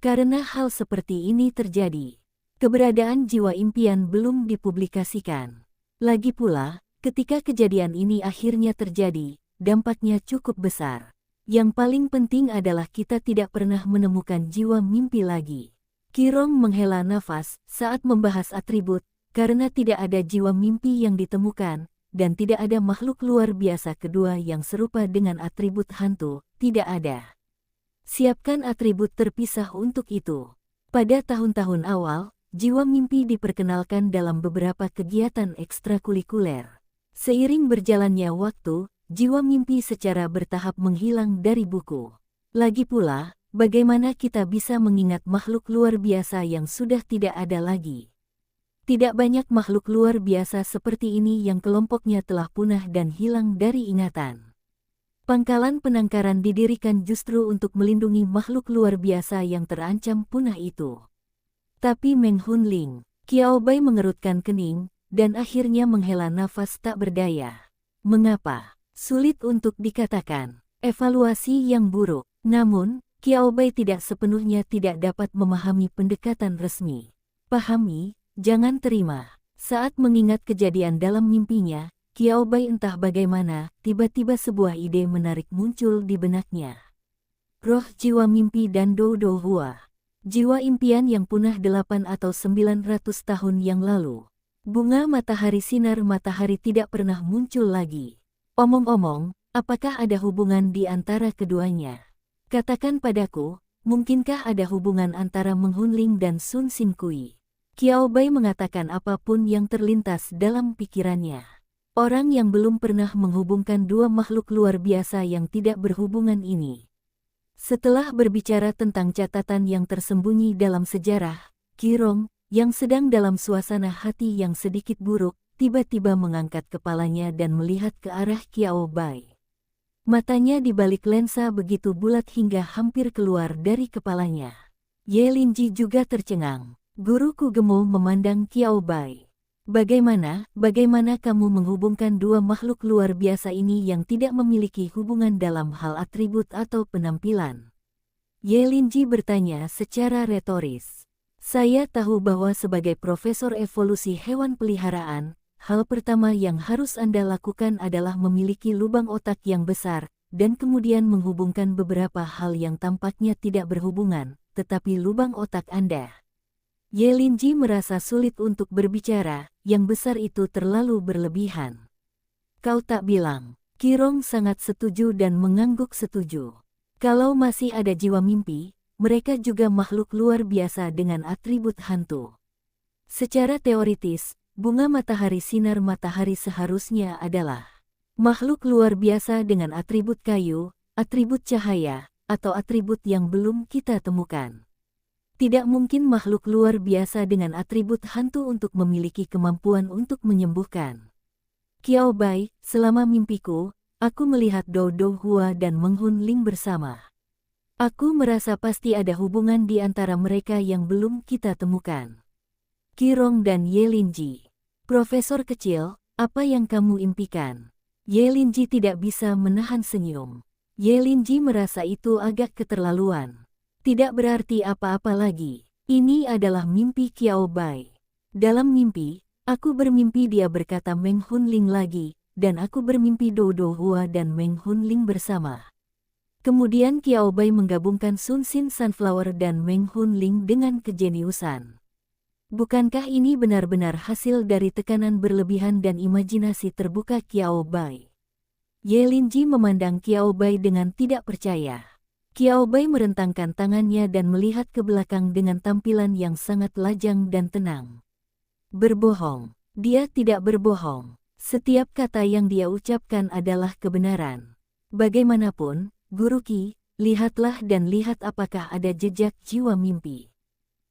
Karena hal seperti ini terjadi, keberadaan jiwa impian belum dipublikasikan. Lagi pula, ketika kejadian ini akhirnya terjadi, dampaknya cukup besar. Yang paling penting adalah kita tidak pernah menemukan jiwa mimpi lagi. Qirong menghela nafas saat membahas atribut, karena tidak ada jiwa mimpi yang ditemukan, dan tidak ada makhluk luar biasa kedua yang serupa dengan atribut hantu, tidak ada. Siapkan atribut terpisah untuk itu. Pada tahun-tahun awal, jiwa mimpi diperkenalkan dalam beberapa kegiatan ekstrakurikuler. Seiring berjalannya waktu, jiwa mimpi secara bertahap menghilang dari buku. Lagi pula, bagaimana kita bisa mengingat makhluk luar biasa yang sudah tidak ada lagi? Tidak banyak makhluk luar biasa seperti ini yang kelompoknya telah punah dan hilang dari ingatan. Pangkalan penangkaran didirikan justru untuk melindungi makhluk luar biasa yang terancam punah itu. Tapi Meng Hunling, Qiao Bai mengerutkan kening, dan akhirnya menghela nafas tak berdaya. Mengapa? Sulit untuk dikatakan. Evaluasi yang buruk. Namun, Qiao Bai tidak sepenuhnya tidak dapat memahami pendekatan resmi. Pahami, jangan terima. Saat mengingat kejadian dalam mimpinya, Qiao Bai entah bagaimana, tiba-tiba sebuah ide menarik muncul di benaknya. Roh jiwa mimpi dan Dou Dou Hua. Jiwa impian yang punah 8 atau 900 tahun yang lalu. Bunga matahari sinar matahari tidak pernah muncul lagi. Omong-omong, apakah ada hubungan di antara keduanya? Katakan padaku, mungkinkah ada hubungan antara Meng Hunling dan Sun Xin Kui? Qiao Bai mengatakan apapun yang terlintas dalam pikirannya. Orang yang belum pernah menghubungkan dua makhluk luar biasa yang tidak berhubungan ini. Setelah berbicara tentang catatan yang tersembunyi dalam sejarah, Qirong, yang sedang dalam suasana hati yang sedikit buruk, tiba-tiba mengangkat kepalanya dan melihat ke arah Qiao Bai. Matanya di balik lensa begitu bulat hingga hampir keluar dari kepalanya. Ye Linji juga tercengang. Guru Kugemo memandang Qiao Bai. Bagaimana kamu menghubungkan dua makhluk luar biasa ini yang tidak memiliki hubungan dalam hal atribut atau penampilan? Ye Linji bertanya secara retoris. Saya tahu bahwa sebagai profesor evolusi hewan peliharaan, hal pertama yang harus Anda lakukan adalah memiliki lubang otak yang besar, dan kemudian menghubungkan beberapa hal yang tampaknya tidak berhubungan, tetapi lubang otak Anda. Ye Linji merasa sulit untuk berbicara, yang besar itu terlalu berlebihan. Kau tak bilang. Qirong sangat setuju dan mengangguk setuju. Kalau masih ada jiwa mimpi, mereka juga makhluk luar biasa dengan atribut hantu. Secara teoritis, bunga matahari sinar matahari seharusnya adalah makhluk luar biasa dengan atribut kayu, atribut cahaya, atau atribut yang belum kita temukan. Tidak mungkin makhluk luar biasa dengan atribut hantu untuk memiliki kemampuan untuk menyembuhkan. Qiao Bai, selama mimpiku, aku melihat Dou Dou Hua dan Meng Hun Ling bersama. Aku merasa pasti ada hubungan di antara mereka yang belum kita temukan. Qi Rong dan Ye Linji. Profesor kecil, apa yang kamu impikan? Ye Linji tidak bisa menahan senyum. Ye Linji merasa itu agak keterlaluan. Tidak berarti apa-apa lagi. Ini adalah mimpi Qiao Bai. Dalam mimpi, aku bermimpi dia berkata Meng Hun Ling lagi, dan aku bermimpi Dou Dou Hua dan Meng Hun Ling bersama. Kemudian Qiao Bai menggabungkan Sun Xin Sunflower dan Meng Hun Ling dengan kejeniusan. Bukankah ini benar-benar hasil dari tekanan berlebihan dan imajinasi terbuka Qiao Bai? Ye Linji memandang Qiao Bai dengan tidak percaya. Qiao Bai merentangkan tangannya dan melihat ke belakang dengan tampilan yang sangat lajang dan tenang. Berbohong. Dia tidak berbohong. Setiap kata yang dia ucapkan adalah kebenaran. Bagaimanapun, Guru Qi, lihatlah dan lihat apakah ada jejak jiwa mimpi.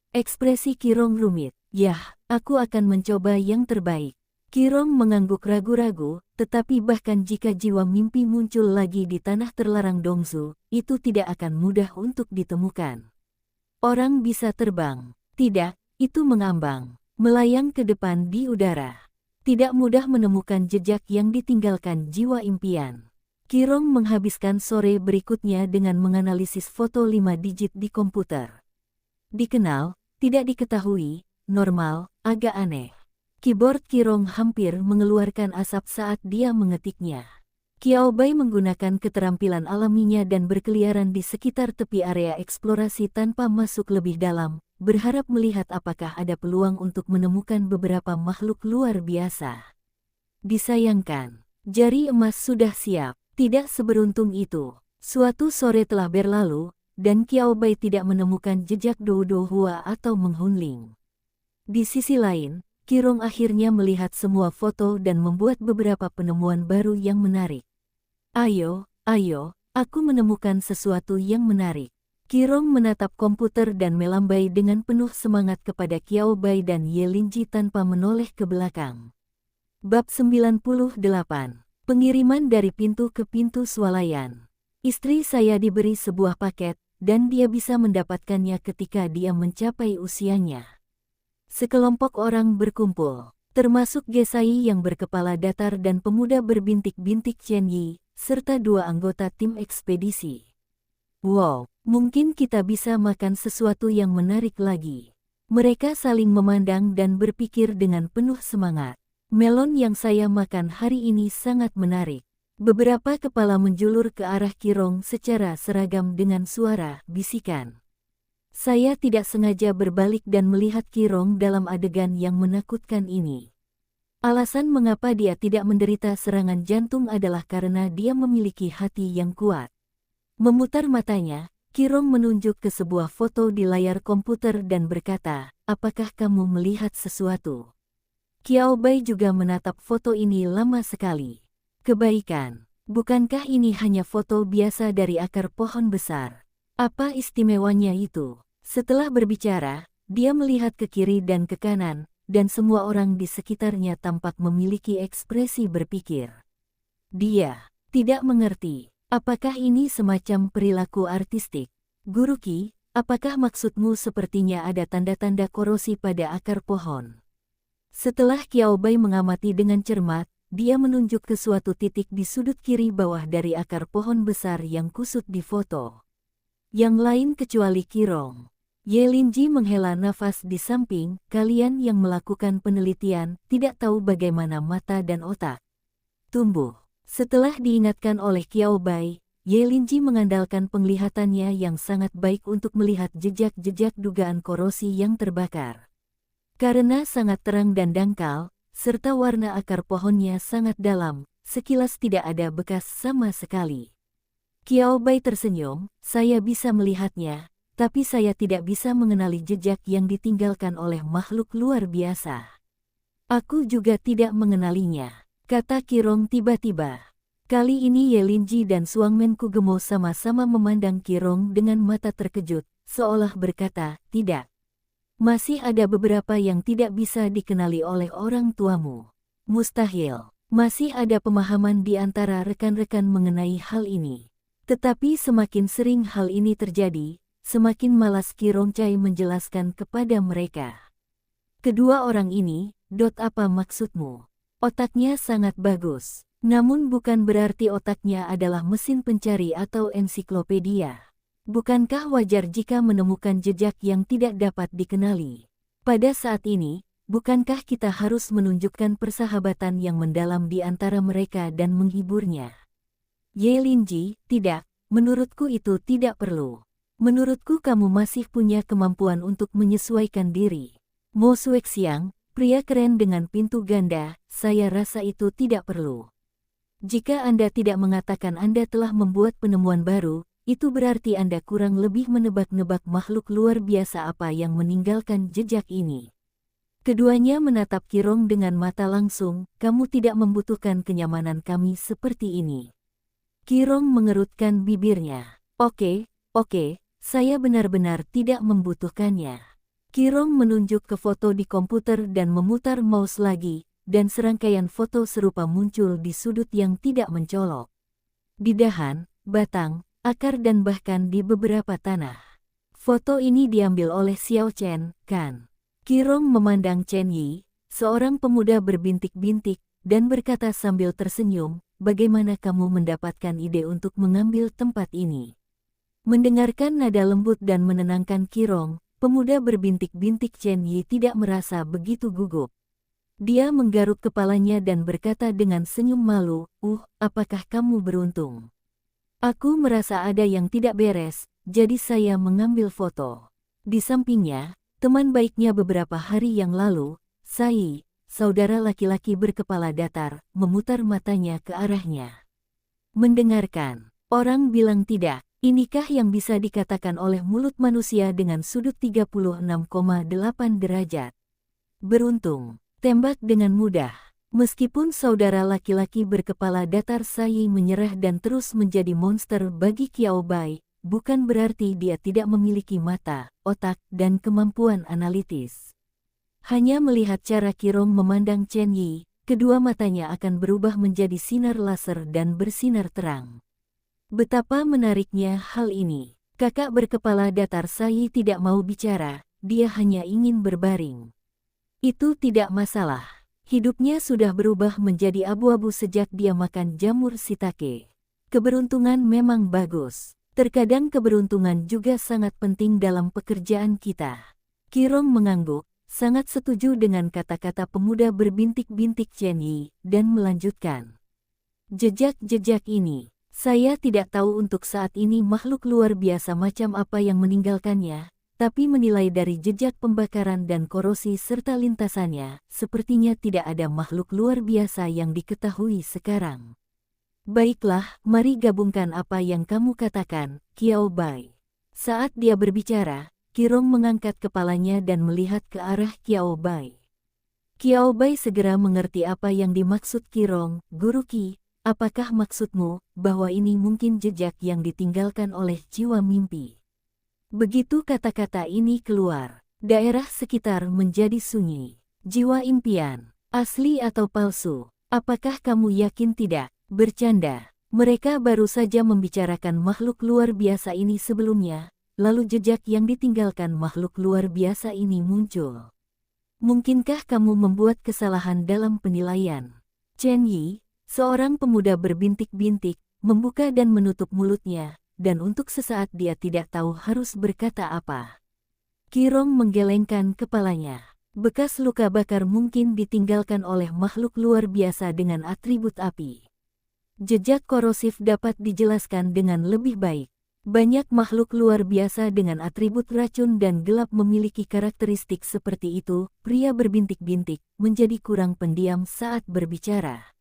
Ekspresi Qi Rong rumit. Yah, aku akan mencoba yang terbaik. Qi Rong mengangguk ragu-ragu, tetapi bahkan jika jiwa mimpi muncul lagi di tanah terlarang Dongzu, itu tidak akan mudah untuk ditemukan. Orang bisa terbang. Tidak, itu mengambang, melayang ke depan di udara. Tidak mudah menemukan jejak yang ditinggalkan jiwa impian. Qi Rong menghabiskan sore berikutnya dengan menganalisis foto 5 digit di komputer. Dikenal, tidak diketahui, normal, agak aneh. Keyboard Qi Rong hampir mengeluarkan asap saat dia mengetiknya. Qiao Bai menggunakan keterampilan alaminya dan berkeliaran di sekitar tepi area eksplorasi tanpa masuk lebih dalam, berharap melihat apakah ada peluang untuk menemukan beberapa makhluk luar biasa. Disayangkan, jari emas sudah siap. Tidak seberuntung itu. Suatu sore telah berlalu, dan Qiao Bai tidak menemukan jejak Dou Dou Hua atau Meng Hun Ling. Di sisi lain, Qi Rong akhirnya melihat semua foto dan membuat beberapa penemuan baru yang menarik. Ayo, aku menemukan sesuatu yang menarik. Qi Rong menatap komputer dan melambai dengan penuh semangat kepada Qiao Bai dan Ye Linji tanpa menoleh ke belakang. Bab 98. Pengiriman dari pintu ke pintu swalayan. Istri saya diberi sebuah paket, dan dia bisa mendapatkannya ketika dia mencapai usianya. Sekelompok orang berkumpul, termasuk Gesai yang berkepala datar dan pemuda berbintik-bintik Chen Yi, serta 2 anggota tim ekspedisi. Wow, mungkin kita bisa makan sesuatu yang menarik lagi. Mereka saling memandang dan berpikir dengan penuh semangat. Melon yang saya makan hari ini sangat menarik. Beberapa kepala menjulur ke arah Qi Rong secara seragam dengan suara bisikan. Saya tidak sengaja berbalik dan melihat Qi Rong dalam adegan yang menakutkan ini. Alasan mengapa dia tidak menderita serangan jantung adalah karena dia memiliki hati yang kuat. Memutar matanya, Qi Rong menunjuk ke sebuah foto di layar komputer dan berkata, "Apakah kamu melihat sesuatu?" Qiao Bai juga menatap foto ini lama sekali. Kebaikan, bukankah ini hanya foto biasa dari akar pohon besar? Apa istimewanya itu? Setelah berbicara, dia melihat ke kiri dan ke kanan, dan semua orang di sekitarnya tampak memiliki ekspresi berpikir. Dia tidak mengerti, apakah ini semacam perilaku artistik? Guru Qi, apakah maksudmu sepertinya ada tanda-tanda korosi pada akar pohon? Setelah Qiao Bai mengamati dengan cermat, dia menunjuk ke suatu titik di sudut kiri bawah dari akar pohon besar yang kusut di foto. Yang lain kecuali Qi Rong. Ye Linji menghela nafas di samping, kalian yang melakukan penelitian tidak tahu bagaimana mata dan otak tumbuh. Setelah diingatkan oleh Qiao Bai, Ye Linji mengandalkan penglihatannya yang sangat baik untuk melihat jejak-jejak dugaan korosi yang terbakar. Karena sangat terang dan dangkal, serta warna akar pohonnya sangat dalam, sekilas tidak ada bekas sama sekali. Qiao Bai tersenyum, saya bisa melihatnya, tapi saya tidak bisa mengenali jejak yang ditinggalkan oleh makhluk luar biasa. Aku juga tidak mengenalinya, kata Qirong tiba-tiba. Kali ini Ye Linji dan Suangmen Kugemo sama-sama memandang Qirong dengan mata terkejut, seolah berkata, tidak. Masih ada beberapa yang tidak bisa dikenali oleh orang tuamu. Mustahil. Masih ada pemahaman di antara rekan-rekan mengenai hal ini. Tetapi semakin sering hal ini terjadi, semakin malas Qirong Chai menjelaskan kepada mereka. Kedua orang ini, apa maksudmu? Otaknya sangat bagus. Namun bukan berarti otaknya adalah mesin pencari atau ensiklopedia. Bukankah wajar jika menemukan jejak yang tidak dapat dikenali? Pada saat ini, bukankah kita harus menunjukkan persahabatan yang mendalam di antara mereka dan menghiburnya? Ye Linji, tidak, menurutku itu tidak perlu. Menurutku kamu masih punya kemampuan untuk menyesuaikan diri. Mo Xuexiang, pria keren dengan pintu ganda, saya rasa itu tidak perlu. Jika Anda tidak mengatakan Anda telah membuat penemuan baru, itu berarti Anda kurang lebih menebak-nebak makhluk luar biasa apa yang meninggalkan jejak ini. Keduanya menatap Qirong dengan mata langsung, kamu tidak membutuhkan kenyamanan kami seperti ini. Qirong mengerutkan bibirnya. Oke, saya benar-benar tidak membutuhkannya. Qirong menunjuk ke foto di komputer dan memutar mouse lagi, dan serangkaian foto serupa muncul di sudut yang tidak mencolok. Di dahan, batang, akar dan bahkan di beberapa tanah. Foto ini diambil oleh Xiao Chen, kan? Qirong memandang Chen Yi, seorang pemuda berbintik-bintik, dan berkata sambil tersenyum, bagaimana kamu mendapatkan ide untuk mengambil tempat ini? Mendengarkan nada lembut dan menenangkan Qirong, pemuda berbintik-bintik Chen Yi tidak merasa begitu gugup. Dia menggaruk kepalanya dan berkata dengan senyum malu, apakah kamu beruntung? Aku merasa ada yang tidak beres, jadi saya mengambil foto. Di sampingnya, teman baiknya beberapa hari yang lalu, Sai, saudara laki-laki berkepala datar, memutar matanya ke arahnya. Mendengarkan, orang bilang tidak, inikah yang bisa dikatakan oleh mulut manusia dengan sudut 36,8 derajat? Beruntung, tembak dengan mudah. Meskipun saudara laki-laki berkepala datar Sai menyerah dan terus menjadi monster bagi Qiao Bai, bukan berarti dia tidak memiliki mata, otak, dan kemampuan analitis. Hanya melihat cara Qirong memandang Chen Yi, kedua matanya akan berubah menjadi sinar laser dan bersinar terang. Betapa menariknya hal ini. Kakak berkepala datar Sai tidak mau bicara, dia hanya ingin berbaring. Itu tidak masalah. Hidupnya sudah berubah menjadi abu-abu sejak dia makan jamur shiitake. Keberuntungan memang bagus. Terkadang keberuntungan juga sangat penting dalam pekerjaan kita. Qirong mengangguk, sangat setuju dengan kata-kata pemuda berbintik-bintik Chen Yi, dan melanjutkan. Jejak-jejak ini, saya tidak tahu untuk saat ini makhluk luar biasa macam apa yang meninggalkannya, tapi menilai dari jejak pembakaran dan korosi serta lintasannya, sepertinya tidak ada makhluk luar biasa yang diketahui sekarang. Baiklah, mari gabungkan apa yang kamu katakan, Qiao Bai. Saat dia berbicara, Qirong mengangkat kepalanya dan melihat ke arah Qiao Bai. Qiao Bai segera mengerti apa yang dimaksud Qirong. Guru Qi, apakah maksudmu bahwa ini mungkin jejak yang ditinggalkan oleh jiwa mimpi? Begitu kata-kata ini keluar, daerah sekitar menjadi sunyi. Jiwa impian, asli atau palsu? Apakah kamu yakin tidak? Bercanda. Mereka baru saja membicarakan makhluk luar biasa ini sebelumnya, lalu jejak yang ditinggalkan makhluk luar biasa ini muncul. Mungkinkah kamu membuat kesalahan dalam penilaian? Chen Yi, seorang pemuda berbintik-bintik, membuka dan menutup mulutnya, dan untuk sesaat dia tidak tahu harus berkata apa. Qirong menggelengkan kepalanya. Bekas luka bakar mungkin ditinggalkan oleh makhluk luar biasa dengan atribut api. Jejak korosif dapat dijelaskan dengan lebih baik. Banyak makhluk luar biasa dengan atribut racun dan gelap memiliki karakteristik seperti itu. Pria berbintik-bintik menjadi kurang pendiam saat berbicara.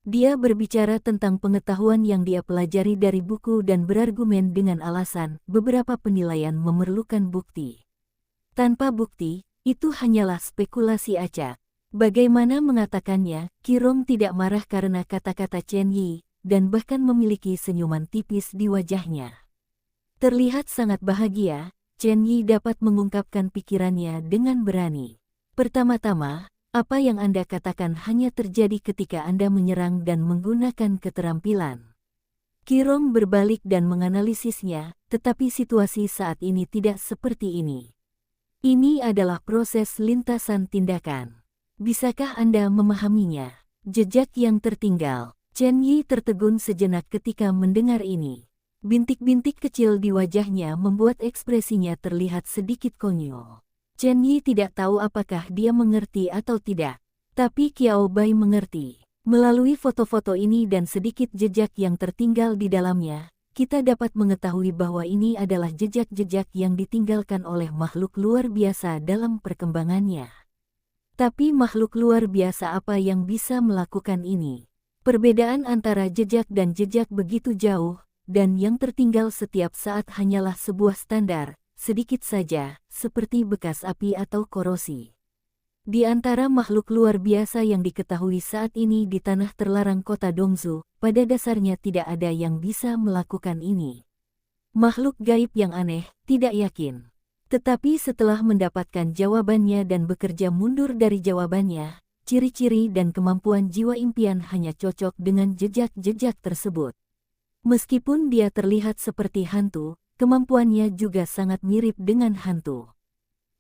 Dia berbicara tentang pengetahuan yang dia pelajari dari buku dan berargumen dengan alasan beberapa penilaian memerlukan bukti. Tanpa bukti, itu hanyalah spekulasi acak. Bagaimana mengatakannya, Qirong tidak marah karena kata-kata Chen Yi, dan bahkan memiliki senyuman tipis di wajahnya. Terlihat sangat bahagia, Chen Yi dapat mengungkapkan pikirannya dengan berani. Pertama-tama, apa yang Anda katakan hanya terjadi ketika Anda menyerang dan menggunakan keterampilan. Qirong berbalik dan menganalisisnya, tetapi situasi saat ini tidak seperti ini. Ini adalah proses lintasan tindakan. Bisakah Anda memahaminya? Jejak yang tertinggal. Chen Yi tertegun sejenak ketika mendengar ini. Bintik-bintik kecil di wajahnya membuat ekspresinya terlihat sedikit konyol. Chen Yi tidak tahu apakah dia mengerti atau tidak. Tapi Qiao Bai mengerti. Melalui foto-foto ini dan sedikit jejak yang tertinggal di dalamnya, kita dapat mengetahui bahwa ini adalah jejak-jejak yang ditinggalkan oleh makhluk luar biasa dalam perkembangannya. Tapi makhluk luar biasa apa yang bisa melakukan ini? Perbedaan antara jejak dan jejak begitu jauh, dan yang tertinggal setiap saat hanyalah sebuah standar, sedikit saja, seperti bekas api atau korosi. Di antara makhluk luar biasa yang diketahui saat ini di tanah terlarang kota Dongzu, pada dasarnya tidak ada yang bisa melakukan ini. Makhluk gaib yang aneh, tidak yakin. Tetapi setelah mendapatkan jawabannya dan bekerja mundur dari jawabannya, ciri-ciri dan kemampuan jiwa impian hanya cocok dengan jejak-jejak tersebut. Meskipun dia terlihat seperti hantu, kemampuannya juga sangat mirip dengan hantu.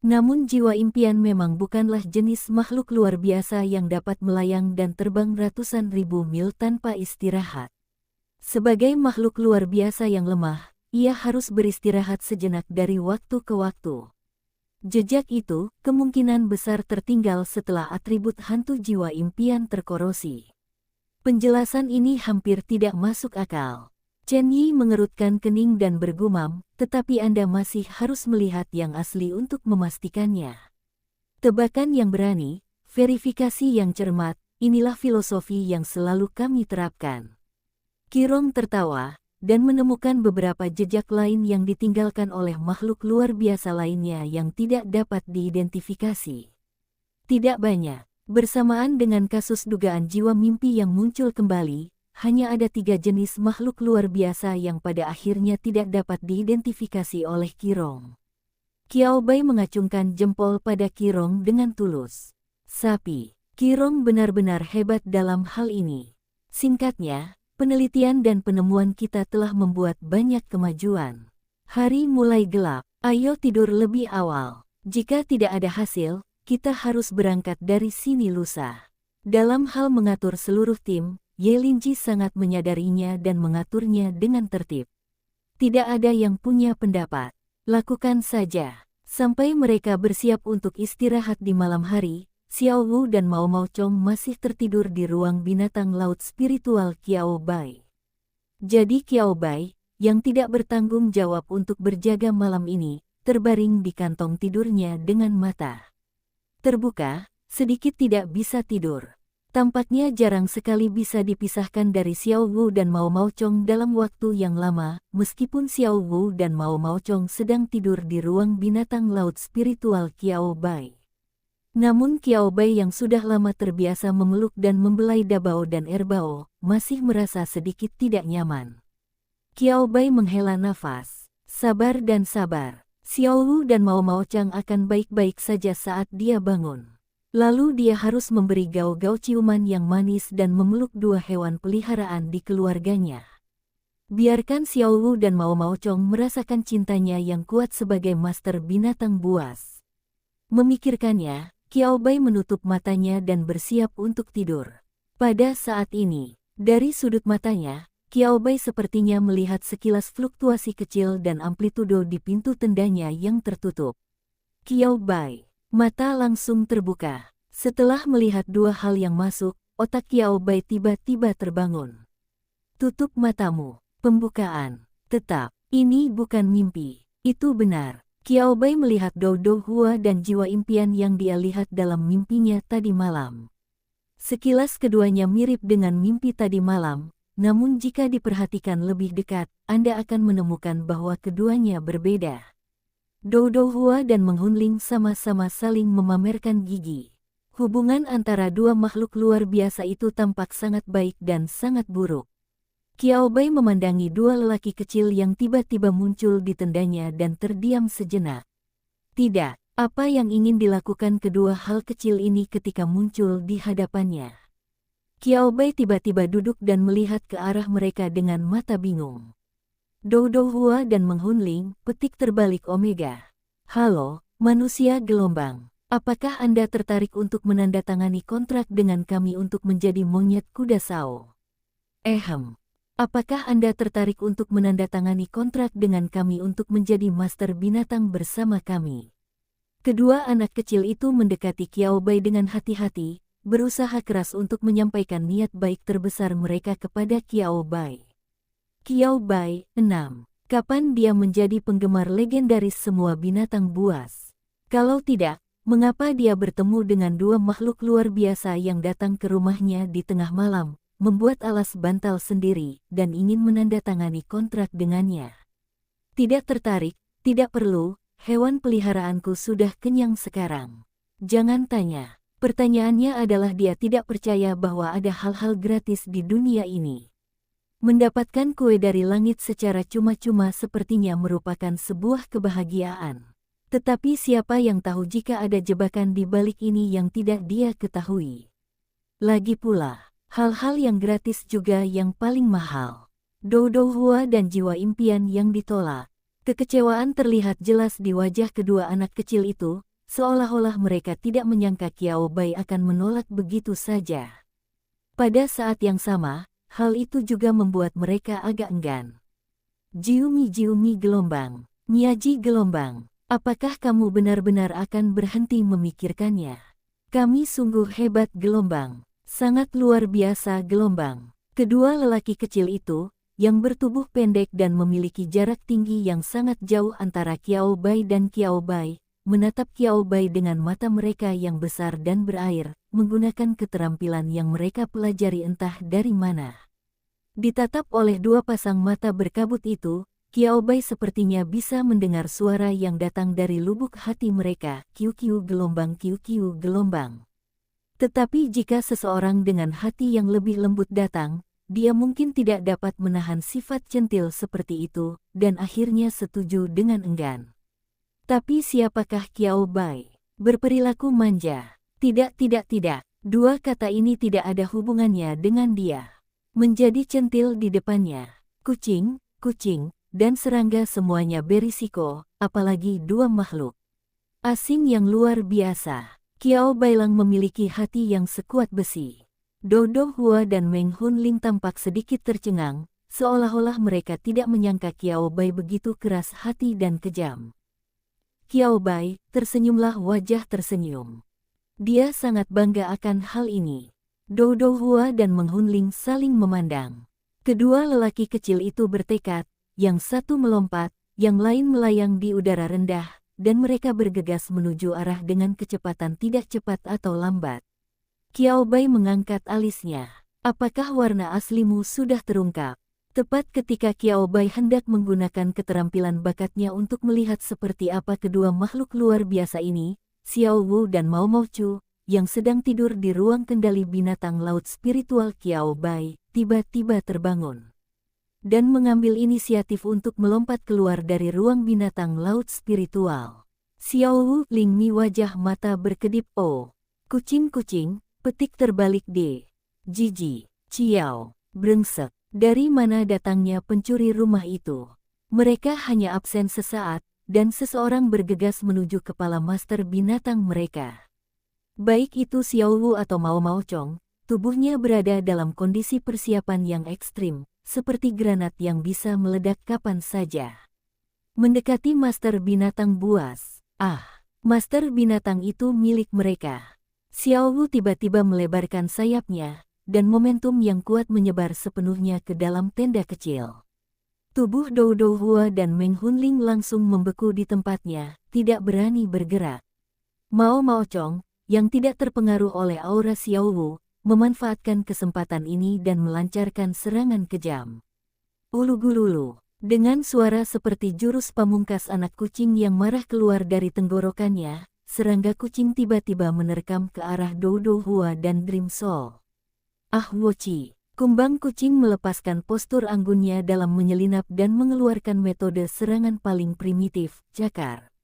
Namun jiwa impian memang bukanlah jenis makhluk luar biasa yang dapat melayang dan terbang ratusan ribu mil tanpa istirahat. Sebagai makhluk luar biasa yang lemah, ia harus beristirahat sejenak dari waktu ke waktu. Jejak itu kemungkinan besar tertinggal setelah atribut hantu jiwa impian terkorosi. Penjelasan ini hampir tidak masuk akal. Chen Yi mengerutkan kening dan bergumam, tetapi Anda masih harus melihat yang asli untuk memastikannya. Tebakan yang berani, verifikasi yang cermat, inilah filosofi yang selalu kami terapkan. Qirong tertawa, dan menemukan beberapa jejak lain yang ditinggalkan oleh makhluk luar biasa lainnya yang tidak dapat diidentifikasi. Tidak banyak. Bersamaan dengan kasus dugaan jiwa mimpi yang muncul kembali, hanya ada 3 jenis makhluk luar biasa yang pada akhirnya tidak dapat diidentifikasi oleh Qirong. Qiao Bai mengacungkan jempol pada Qirong dengan tulus. Sapi, Qirong benar-benar hebat dalam hal ini. Singkatnya, penelitian dan penemuan kita telah membuat banyak kemajuan. Hari mulai gelap, ayo tidur lebih awal. Jika tidak ada hasil, kita harus berangkat dari sini lusa. Dalam hal mengatur seluruh tim, Ye Linji sangat menyadarinya dan mengaturnya dengan tertib. Tidak ada yang punya pendapat. Lakukan saja. Sampai mereka bersiap untuk istirahat di malam hari, Xiao Wu dan Mao Mao Chong masih tertidur di ruang binatang laut spiritual Qiao Bai. Jadi Qiao Bai, yang tidak bertanggung jawab untuk berjaga malam ini, terbaring di kantong tidurnya dengan mata terbuka, sedikit tidak bisa tidur. Tampaknya jarang sekali bisa dipisahkan dari Xiao Wu dan Mao Mao Chong dalam waktu yang lama, meskipun Xiao Wu dan Mao Mao Chong sedang tidur di ruang binatang laut spiritual Qiao Bai. Namun Qiao Bai yang sudah lama terbiasa memeluk dan membelai Dabao dan Erbao, masih merasa sedikit tidak nyaman. Qiao Bai menghela nafas. Sabar dan sabar. Xiao Wu dan Mao Mao Chang akan baik-baik saja saat dia bangun. Lalu dia harus memberi Gao-Gao ciuman yang manis dan memeluk 2 hewan peliharaan di keluarganya. Biarkan Xiao Wu dan Mao Mao Chong merasakan cintanya yang kuat sebagai master binatang buas. Memikirkannya, Qiao Bai menutup matanya dan bersiap untuk tidur. Pada saat ini, dari sudut matanya, Qiao Bai sepertinya melihat sekilas fluktuasi kecil dan amplitudo di pintu tendanya yang tertutup. Qiao Bai, mata langsung terbuka. Setelah melihat 2 hal yang masuk, otak Qiao Bai tiba-tiba terbangun. Tutup matamu. Pembukaan. Tetap, ini bukan mimpi. Itu benar. Qiao Bai melihat Dou Dou Hua dan jiwa impian yang dia lihat dalam mimpinya tadi malam. Sekilas keduanya mirip dengan mimpi tadi malam, namun jika diperhatikan lebih dekat, Anda akan menemukan bahwa keduanya berbeda. Dou Dou Hua dan Menghunling sama-sama saling memamerkan gigi. Hubungan antara dua makhluk luar biasa itu tampak sangat baik dan sangat buruk. Qiao Bai memandangi dua lelaki kecil yang tiba-tiba muncul di tendanya dan terdiam sejenak. Tidak, apa yang ingin dilakukan kedua hal kecil ini ketika muncul di hadapannya? Qiao Bai tiba-tiba duduk dan melihat ke arah mereka dengan mata bingung. Dou Dou Hua dan Meng Hunling, petik terbalik Omega. Halo, manusia gelombang. Apakah Anda tertarik untuk menandatangani kontrak dengan kami untuk menjadi monyet kuda Sao? Apakah Anda tertarik untuk menandatangani kontrak dengan kami untuk menjadi master binatang bersama kami? Kedua anak kecil itu mendekati Qiao Bai dengan hati-hati, berusaha keras untuk menyampaikan niat baik terbesar mereka kepada Qiao Bai. Qiao Bai, 6. Kapan dia menjadi penggemar legendaris semua binatang buas? Kalau tidak, mengapa dia bertemu dengan dua makhluk luar biasa yang datang ke rumahnya di tengah malam, membuat alas bantal sendiri, dan ingin menandatangani kontrak dengannya? Tidak tertarik, tidak perlu, hewan peliharaanku sudah kenyang sekarang. Jangan tanya. Pertanyaannya adalah dia tidak percaya bahwa ada hal-hal gratis di dunia ini. Mendapatkan kue dari langit secara cuma-cuma sepertinya merupakan sebuah kebahagiaan. Tetapi siapa yang tahu jika ada jebakan di balik ini yang tidak dia ketahui? Lagi pula, hal-hal yang gratis juga yang paling mahal. Dou Dou Hua dan jiwa impian yang ditolak. Kekecewaan terlihat jelas di wajah kedua anak kecil itu, seolah-olah mereka tidak menyangka Qiao Bai akan menolak begitu saja. Pada saat yang sama, hal itu juga membuat mereka agak enggan. Jiumi gelombang, Miaji gelombang. Apakah kamu benar-benar akan berhenti memikirkannya? Kami sungguh hebat gelombang, sangat luar biasa gelombang. Kedua lelaki kecil itu, yang bertubuh pendek dan memiliki jarak tinggi yang sangat jauh antara Qiao Bai dan Qiao Bai, menatap Qiao Bai dengan mata mereka yang besar dan berair, menggunakan keterampilan yang mereka pelajari entah dari mana. Ditatap oleh dua pasang mata berkabut itu, Qiao Bai sepertinya bisa mendengar suara yang datang dari lubuk hati mereka, kiu-kiu gelombang. Tetapi jika seseorang dengan hati yang lebih lembut datang, dia mungkin tidak dapat menahan sifat centil seperti itu, dan akhirnya setuju dengan enggan. Tapi siapakah Qiao Bai? Berperilaku manja. Tidak. Dua kata ini tidak ada hubungannya dengan dia. Menjadi centil di depannya. Kucing, dan serangga semuanya berisiko, apalagi dua makhluk asing yang luar biasa. Qiao Bailang memiliki hati yang sekuat besi. Dou Dou Hua dan Meng Hunling tampak sedikit tercengang, seolah-olah mereka tidak menyangka Qiao Bai begitu keras hati dan kejam. Qiao Bai, tersenyumlah wajah tersenyum. Dia sangat bangga akan hal ini. Dou Dou Hua dan Meng Hunling saling memandang. Kedua lelaki kecil itu bertekad, yang satu melompat, yang lain melayang di udara rendah, dan mereka bergegas menuju arah dengan kecepatan tidak cepat atau lambat. Qiao Bai mengangkat alisnya. Apakah warna aslimu sudah terungkap? Tepat ketika Qiao Bai hendak menggunakan keterampilan bakatnya untuk melihat seperti apa kedua makhluk luar biasa ini, Xiao Wu dan Mao Mao Chu, yang sedang tidur di ruang kendali binatang laut spiritual Qiao Bai, tiba-tiba terbangun dan mengambil inisiatif untuk melompat keluar dari ruang binatang laut spiritual. Xiao Wu Lingmi wajah mata berkedip. Oh, kucing, petik terbalik D. Jiji, Ciao, brengsek. Dari mana datangnya pencuri rumah itu? Mereka hanya absen sesaat, dan seseorang bergegas menuju kepala master binatang mereka. Baik itu Xiao Wu atau Mao Mao Chong, tubuhnya berada dalam kondisi persiapan yang ekstrim, seperti granat yang bisa meledak kapan saja. Mendekati master binatang buas. Master binatang itu milik mereka. Xiao Wu tiba-tiba melebarkan sayapnya, dan momentum yang kuat menyebar sepenuhnya ke dalam tenda kecil. Tubuh Dou Dou Hua dan Meng Hunling langsung membeku di tempatnya, tidak berani bergerak. Mao Mao Chong, yang tidak terpengaruh oleh aura Xiao Wu, memanfaatkan kesempatan ini dan melancarkan serangan kejam. Ulu-gululu, dengan suara seperti jurus pamungkas anak kucing yang marah keluar dari tenggorokannya, serangga kucing tiba-tiba menerkam ke arah Dodo Hua dan Dream Soul. Ah Woci, kumbang kucing melepaskan postur anggunnya dalam menyelinap dan mengeluarkan metode serangan paling primitif, cakar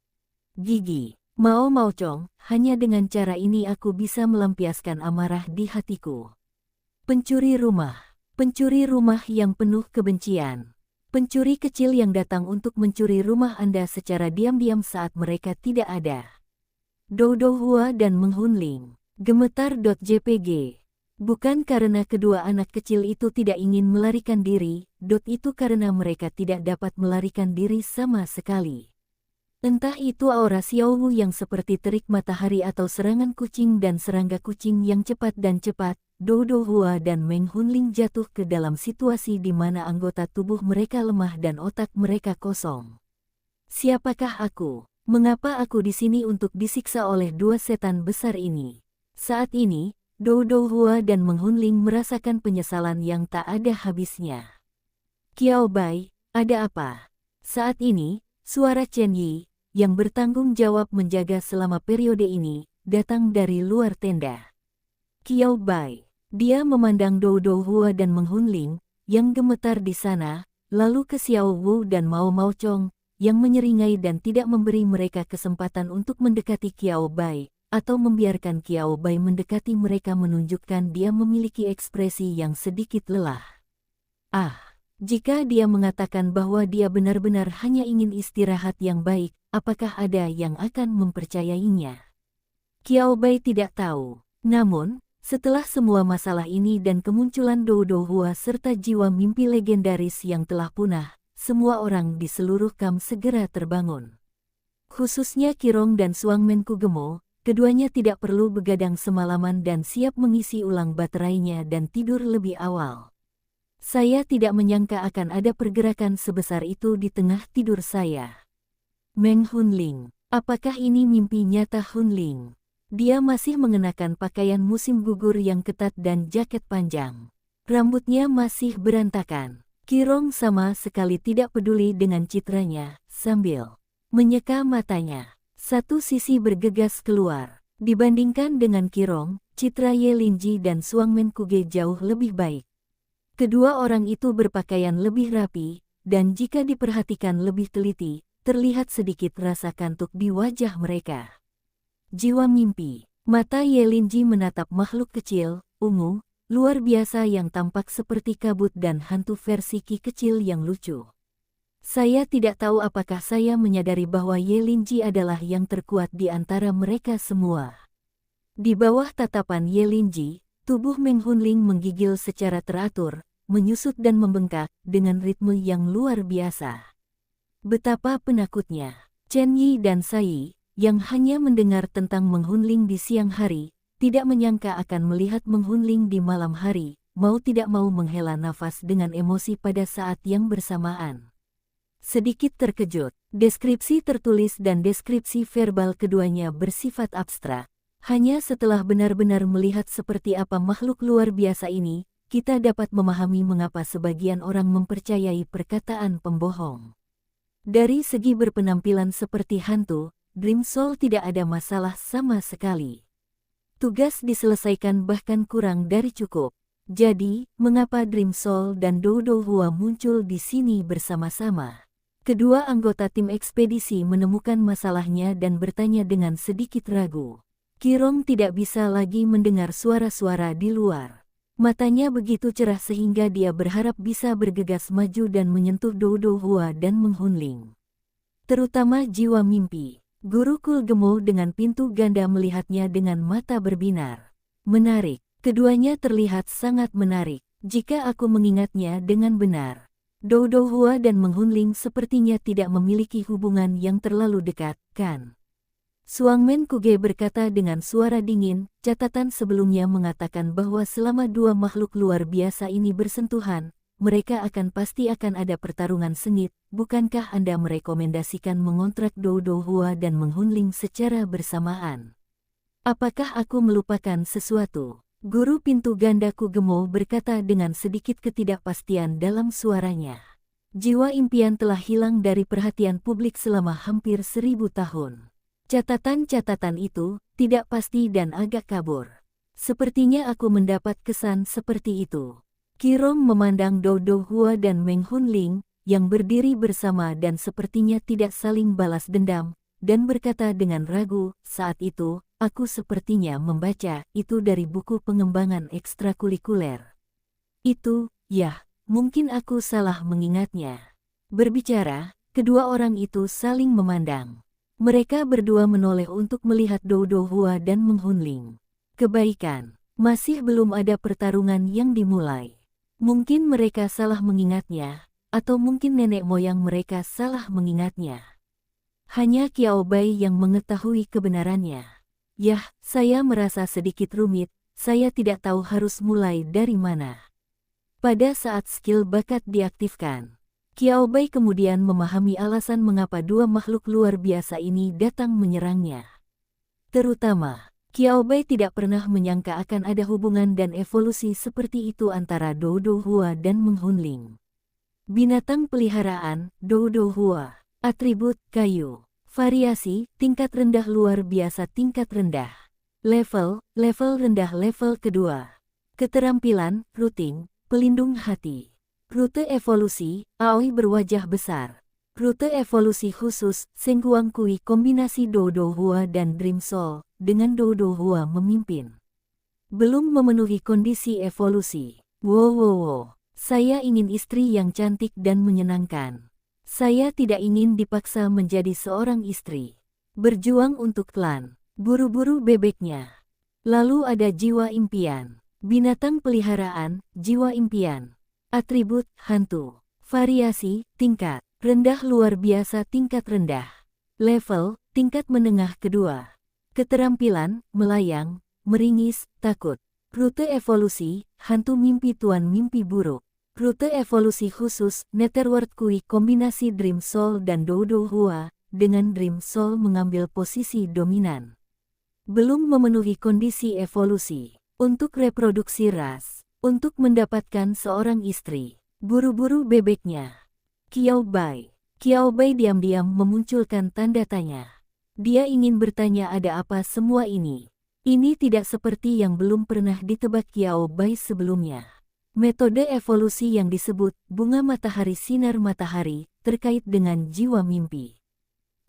gigi. Mao Chong, hanya dengan cara ini aku bisa melampiaskan amarah di hatiku. Pencuri rumah yang penuh kebencian. Pencuri kecil yang datang untuk mencuri rumah Anda secara diam-diam saat mereka tidak ada. Dodo Hua dan Menghunling. Gemetar.jpg. Bukan karena kedua anak kecil itu tidak ingin melarikan diri, itu karena mereka tidak dapat melarikan diri sama sekali. Entah itu aura Xiaowu yang seperti terik matahari atau serangan kucing dan serangga kucing yang cepat, Dodo Hua dan Menghunling jatuh ke dalam situasi di mana anggota tubuh mereka lemah dan otak mereka kosong. Siapakah aku? Mengapa aku di sini untuk disiksa oleh dua setan besar ini? Saat ini, Dodo Hua dan Menghunling merasakan penyesalan yang tak ada habisnya. Qiao Bai, ada apa? Saat ini, suara Chen Yi, yang bertanggung jawab menjaga selama periode ini, datang dari luar tenda. Qiao Bai, dia memandang Dodo Hua dan Menghunling, yang gemetar di sana, lalu ke Xiao Wu dan Mao Chong, yang menyeringai dan tidak memberi mereka kesempatan untuk mendekati Qiao Bai, atau membiarkan Qiao Bai mendekati mereka menunjukkan dia memiliki ekspresi yang sedikit lelah. Jika dia mengatakan bahwa dia benar-benar hanya ingin istirahat yang baik, apakah ada yang akan mempercayainya? Qiao Bai tidak tahu. Namun, setelah semua masalah ini dan kemunculan Dodo Hua serta jiwa mimpi legendaris yang telah punah, semua orang di seluruh kamp segera terbangun. Khususnya Qirong dan Suangmen Kugemo, keduanya tidak perlu begadang semalaman dan siap mengisi ulang baterainya dan tidur lebih awal. Saya tidak menyangka akan ada pergerakan sebesar itu di tengah tidur saya. Menghunling, apakah ini mimpi nyata Hunling? Dia masih mengenakan pakaian musim gugur yang ketat dan jaket panjang. Rambutnya masih berantakan. Qirong sama sekali tidak peduli dengan citranya, sambil menyeka matanya. Satu sisi bergegas keluar. Dibandingkan dengan Qirong, citra Ye Linji dan Suangmen Kuge jauh lebih baik. Kedua orang itu berpakaian lebih rapi, dan jika diperhatikan lebih teliti, terlihat sedikit rasa kantuk di wajah mereka. Jiwa mimpi. Mata Ye Linji menatap makhluk kecil, ungu, luar biasa yang tampak seperti kabut dan hantu versi Ki kecil yang lucu. Saya tidak tahu apakah saya menyadari bahwa Ye Linji adalah yang terkuat di antara mereka semua. Di bawah tatapan Ye Linji, tubuh Menghunling menggigil secara teratur, menyusut dan membengkak dengan ritme yang luar biasa. Betapa penakutnya. Chen Yi dan Sai, yang hanya mendengar tentang Menghunling di siang hari, tidak menyangka akan melihat Menghunling di malam hari, mau tidak mau menghela nafas dengan emosi pada saat yang bersamaan. Sedikit terkejut, deskripsi tertulis dan deskripsi verbal keduanya bersifat abstrak. Hanya setelah benar-benar melihat seperti apa makhluk luar biasa ini, kita dapat memahami mengapa sebagian orang mempercayai perkataan pembohong. Dari segi berpenampilan seperti hantu, Dream Soul tidak ada masalah sama sekali. Tugas diselesaikan bahkan kurang dari cukup. Jadi, mengapa Dream Soul dan Dodo Hua muncul di sini bersama-sama? Kedua anggota tim ekspedisi menemukan masalahnya dan bertanya dengan sedikit ragu. Qirong tidak bisa lagi mendengar suara-suara di luar. Matanya begitu cerah sehingga dia berharap bisa bergegas maju dan menyentuh Dodo Hua dan Menghunling. Terutama jiwa mimpi. Guru Kulgemo dengan pintu ganda melihatnya dengan mata berbinar. Menarik. Keduanya terlihat sangat menarik. Jika aku mengingatnya dengan benar. Dodo Hua dan Menghunling sepertinya tidak memiliki hubungan yang terlalu dekat, kan? Suangmen Kuge berkata dengan suara dingin, catatan sebelumnya mengatakan bahwa selama dua makhluk luar biasa ini bersentuhan, mereka pasti akan ada pertarungan sengit. Bukankah Anda merekomendasikan mengontrak Dodo Hua dan Menghunling secara bersamaan? Apakah aku melupakan sesuatu? Guru pintu ganda Kugemo berkata dengan sedikit ketidakpastian dalam suaranya. Jiwa impian telah hilang dari perhatian publik selama hampir 1000 tahun. Catatan-catatan itu tidak pasti dan agak kabur. Sepertinya aku mendapat kesan seperti itu. Qi Rong memandang Dou Dou Hua dan Meng Hunling yang berdiri bersama dan sepertinya tidak saling balas dendam, dan berkata dengan ragu, saat itu, aku sepertinya membaca itu dari buku pengembangan ekstrakurikuler. Itu, ya, mungkin aku salah mengingatnya. Berbicara, kedua orang itu saling memandang. Mereka berdua menoleh untuk melihat Dou Dou Hua dan Meng Hunling. Kebaikan, masih belum ada pertarungan yang dimulai. Mungkin mereka salah mengingatnya, atau mungkin nenek moyang mereka salah mengingatnya. Hanya Qiao Bai yang mengetahui kebenarannya. Yah, saya merasa sedikit rumit, saya tidak tahu harus mulai dari mana. Pada saat skill bakat diaktifkan, Qiao Bai kemudian memahami alasan mengapa dua makhluk luar biasa ini datang menyerangnya. Terutama, Qiao Bai tidak pernah menyangka akan ada hubungan dan evolusi seperti itu antara Dou Dou Hua dan Meng Hunling. Binatang peliharaan, Dou Dou Hua. Atribut, kayu. Variasi, tingkat rendah luar biasa tingkat rendah. Level rendah level kedua. Keterampilan, rutin, pelindung hati. Rute evolusi, Aoi berwajah besar. Rute evolusi khusus, Sengkuang Kui kombinasi Dou Dou Hua dan Dream Soul, dengan Dou Dou Hua memimpin. Belum memenuhi kondisi evolusi. Wow. Saya ingin istri yang cantik dan menyenangkan. Saya tidak ingin dipaksa menjadi seorang istri. Berjuang untuk klan. Buru-buru bebeknya. Lalu ada jiwa impian. Binatang peliharaan, jiwa impian. Atribut, hantu. Variasi, tingkat. Rendah luar biasa tingkat rendah. Level, tingkat menengah kedua. Keterampilan, melayang, meringis, takut. Rute evolusi, hantu mimpi tuan mimpi buruk. Rute evolusi khusus, Netherworld Kui kombinasi Dream Soul dan Dou Dou Hua, dengan Dream Soul mengambil posisi dominan. Belum memenuhi kondisi evolusi. Untuk reproduksi ras. Untuk mendapatkan seorang istri. Buru-buru bebeknya. Qiao Bai diam-diam memunculkan tanda tanya. Dia ingin bertanya ada apa semua ini. Ini tidak seperti yang belum pernah ditebak Qiao Bai sebelumnya. Metode evolusi yang disebut bunga matahari sinar matahari terkait dengan jiwa mimpi.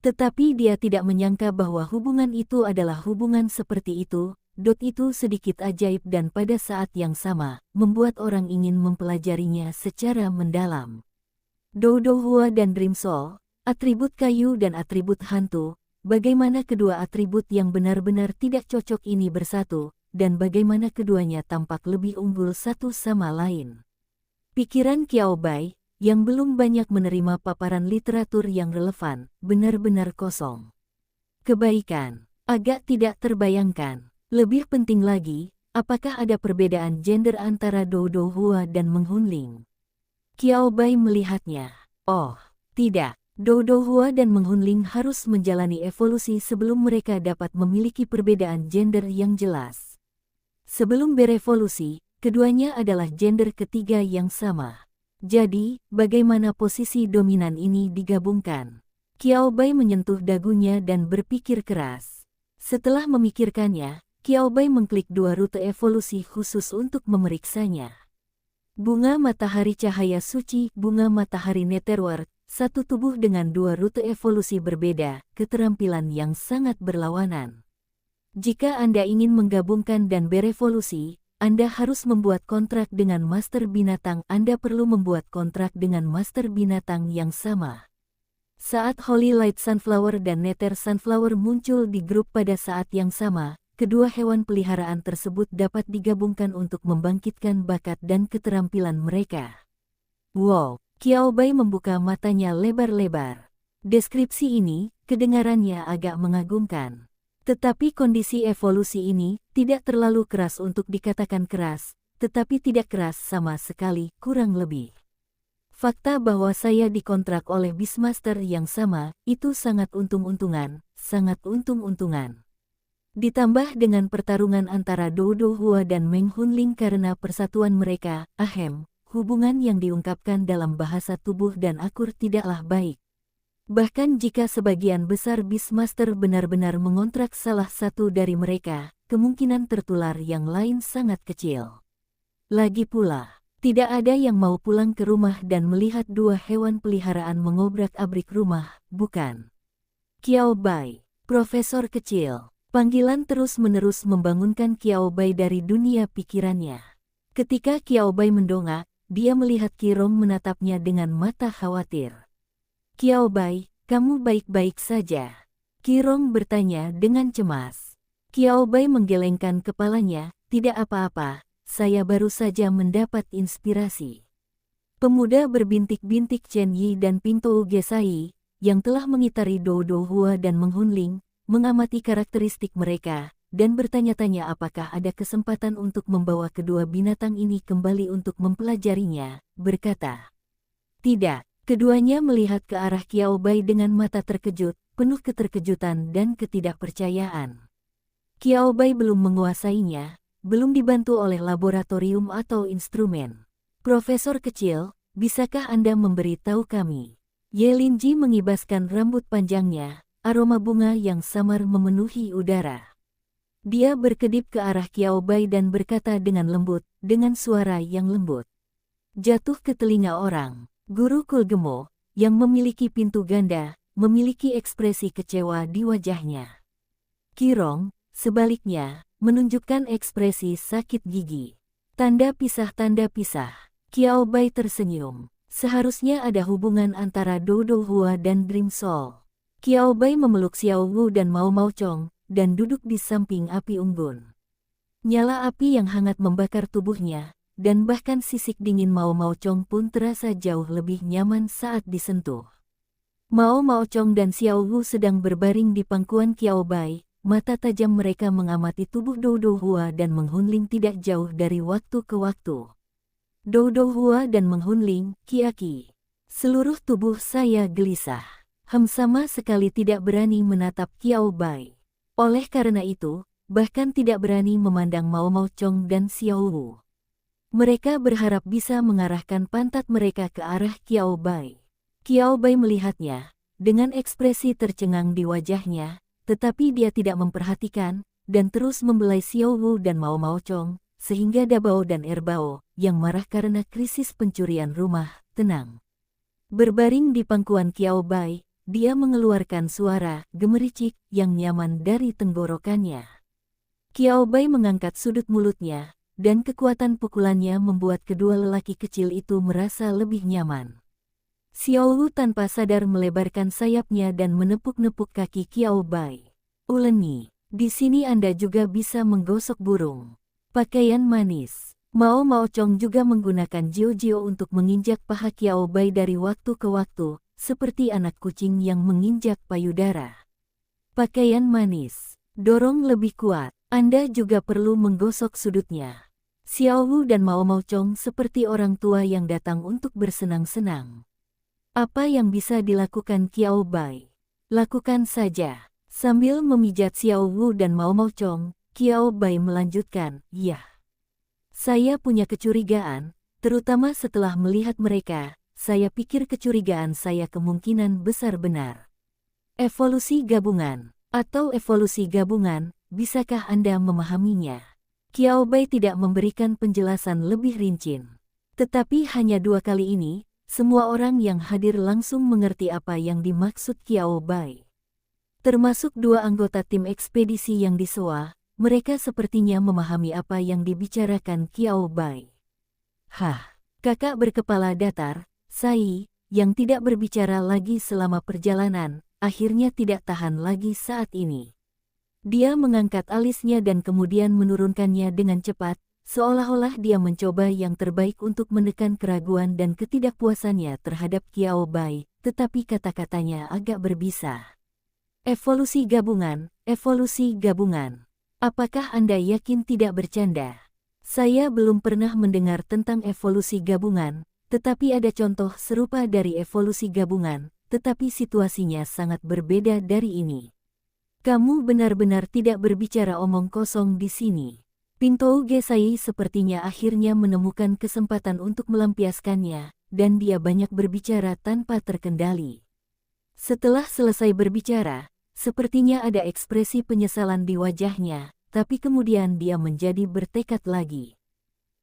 Tetapi dia tidak menyangka bahwa hubungan itu adalah hubungan seperti itu. Itu sedikit ajaib dan pada saat yang sama, membuat orang ingin mempelajarinya secara mendalam. Dou Dou Hua dan Dream Soul, atribut kayu dan atribut hantu, bagaimana kedua atribut yang benar-benar tidak cocok ini bersatu, dan bagaimana keduanya tampak lebih unggul satu sama lain. Pikiran Qiao Bai, yang belum banyak menerima paparan literatur yang relevan, benar-benar kosong. Kebaikan, agak tidak terbayangkan. Lebih penting lagi, apakah ada perbedaan gender antara Dou Dou Hua dan Meng Hunling? Qiao Bai melihatnya. Oh, tidak. Dou Dou Hua dan Meng Hunling harus menjalani evolusi sebelum mereka dapat memiliki perbedaan gender yang jelas. Sebelum berevolusi, keduanya adalah gender ketiga yang sama. Jadi, bagaimana posisi dominan ini digabungkan? Qiao Bai menyentuh dagunya dan berpikir keras. Setelah memikirkannya, Qiao Bai mengklik dua rute evolusi khusus untuk memeriksanya. Bunga matahari cahaya suci, bunga matahari Netherworld, satu tubuh dengan dua rute evolusi berbeda, keterampilan yang sangat berlawanan. Jika Anda ingin menggabungkan dan berevolusi, Anda harus membuat kontrak dengan master binatang. Anda perlu membuat kontrak dengan master binatang yang sama. Saat Holy Light Sunflower dan Nether Sunflower muncul di grup pada saat yang sama, kedua hewan peliharaan tersebut dapat digabungkan untuk membangkitkan bakat dan keterampilan mereka. Wow, Qiao Bai membuka matanya lebar-lebar. Deskripsi ini, kedengarannya agak mengagumkan. Tetapi kondisi evolusi ini tidak terlalu keras untuk dikatakan keras, tetapi tidak keras sama sekali, kurang lebih. Fakta bahwa saya dikontrak oleh Beastmaster yang sama, itu sangat untung-untungan, sangat untung-untungan. Ditambah dengan pertarungan antara Dou Dou Hua dan Meng Hunling karena persatuan mereka, hubungan yang diungkapkan dalam bahasa tubuh dan akur tidaklah baik. Bahkan jika sebagian besar Beastmaster benar-benar mengontrak salah satu dari mereka, kemungkinan tertular yang lain sangat kecil. Lagi pula, tidak ada yang mau pulang ke rumah dan melihat dua hewan peliharaan mengobrak-abrik rumah, bukan? Qiao Bai, profesor kecil. Panggilan terus-menerus membangunkan Qiao Bai dari dunia pikirannya. Ketika Qiao Bai mendongak, dia melihat Qi Rong menatapnya dengan mata khawatir. Qiao Bai, kamu baik-baik saja? Qi Rong bertanya dengan cemas. Qiao Bai menggelengkan kepalanya, tidak apa-apa, saya baru saja mendapat inspirasi. Pemuda berbintik-bintik Chen Yi dan Pingtou Gesai, yang telah mengitari Dou Dou Hua dan Menghunling, mengamati karakteristik mereka, dan bertanya-tanya apakah ada kesempatan untuk membawa kedua binatang ini kembali untuk mempelajarinya, berkata. Tidak. Keduanya melihat ke arah Qiao Bai dengan mata terkejut, penuh keterkejutan dan ketidakpercayaan. Qiao Bai belum menguasainya, belum dibantu oleh laboratorium atau instrumen. Profesor kecil, bisakah Anda memberi tahu kami? Ye Linji mengibaskan rambut panjangnya, aroma bunga yang samar memenuhi udara. Dia berkedip ke arah Qiao Bai dan berkata dengan lembut, dengan suara yang lembut. Jatuh ke telinga orang. Guru Kulgemo, yang memiliki pintu ganda, memiliki ekspresi kecewa di wajahnya. Qi Rong, sebaliknya, menunjukkan ekspresi sakit gigi. Tanda pisah. Qiao Bai tersenyum. Seharusnya ada hubungan antara Dou Dou Hua dan Dream Soul. Qiao Bai memeluk Xiao Wu dan Mao Mao Chong, dan duduk di samping api unggun. Nyala api yang hangat membakar tubuhnya, dan bahkan sisik dingin Mao Mao Chong pun terasa jauh lebih nyaman saat disentuh. Mao Mao Chong dan Xiao Wu sedang berbaring di pangkuan Qiao Bai, mata tajam mereka mengamati tubuh Dou Dou Hua dan Menghunling tidak jauh dari waktu ke waktu. Dou Dou Hua dan Menghunling, Kiaki. Seluruh tubuh saya gelisah. Sama sekali tidak berani menatap Qiao Bai. Oleh karena itu, bahkan tidak berani memandang Mao Mao Chong dan Xiao Wu. Mereka berharap bisa mengarahkan pantat mereka ke arah Qiao Bai. Qiao Bai melihatnya, dengan ekspresi tercengang di wajahnya, tetapi dia tidak memperhatikan, dan terus membelai Xiao Wu dan Mao Mao Chong, sehingga Dabao dan Erbao, yang marah karena krisis pencurian rumah, tenang. Berbaring di pangkuan Qiao Bai, dia mengeluarkan suara gemericik yang nyaman dari tenggorokannya. Qiao Bai mengangkat sudut mulutnya, dan kekuatan pukulannya membuat kedua lelaki kecil itu merasa lebih nyaman. Xiao Wu tanpa sadar melebarkan sayapnya dan menepuk-nepuk kaki Qiao Bai. Uleni, di sini Anda juga bisa menggosok burung. Pakaian manis. Mao Mao Chong juga menggunakan Jiu-Jiu untuk menginjak paha Qiao Bai dari waktu ke waktu, seperti anak kucing yang menginjak payudara. Pakaian manis. Dorong lebih kuat. Anda juga perlu menggosok sudutnya. Xiao Wu dan Mao Mao Chong seperti orang tua yang datang untuk bersenang-senang. Apa yang bisa dilakukan Qiao Bai? Lakukan saja. Sambil memijat Xiao Wu dan Mao Mao Chong, Qiao Bai melanjutkan, ya. Saya punya kecurigaan, terutama setelah melihat mereka, saya pikir kecurigaan saya kemungkinan besar benar. Evolusi gabungan, atau evolusi gabungan, bisakah Anda memahaminya? Qiao Bai tidak memberikan penjelasan lebih rinci. Tetapi hanya 2 kali ini, semua orang yang hadir langsung mengerti apa yang dimaksud Qiao Bai. Termasuk 2 anggota tim ekspedisi yang disewa, mereka sepertinya memahami apa yang dibicarakan Qiao Bai. Hah, kakak berkepala datar, Sai, yang tidak berbicara lagi selama perjalanan, akhirnya tidak tahan lagi saat ini. Dia mengangkat alisnya dan kemudian menurunkannya dengan cepat, seolah-olah dia mencoba yang terbaik untuk menekan keraguan dan ketidakpuasannya terhadap Qiao Bai, tetapi kata-katanya agak berbisa. Evolusi gabungan, evolusi gabungan. Apakah Anda yakin tidak bercanda? Saya belum pernah mendengar tentang evolusi gabungan, tetapi ada contoh serupa dari evolusi gabungan, tetapi situasinya sangat berbeda dari ini. Kamu benar-benar tidak berbicara omong kosong di sini. Pingtou Gesai sepertinya akhirnya menemukan kesempatan untuk melampiaskannya, dan dia banyak berbicara tanpa terkendali. Setelah selesai berbicara, sepertinya ada ekspresi penyesalan di wajahnya, tapi kemudian dia menjadi bertekad lagi.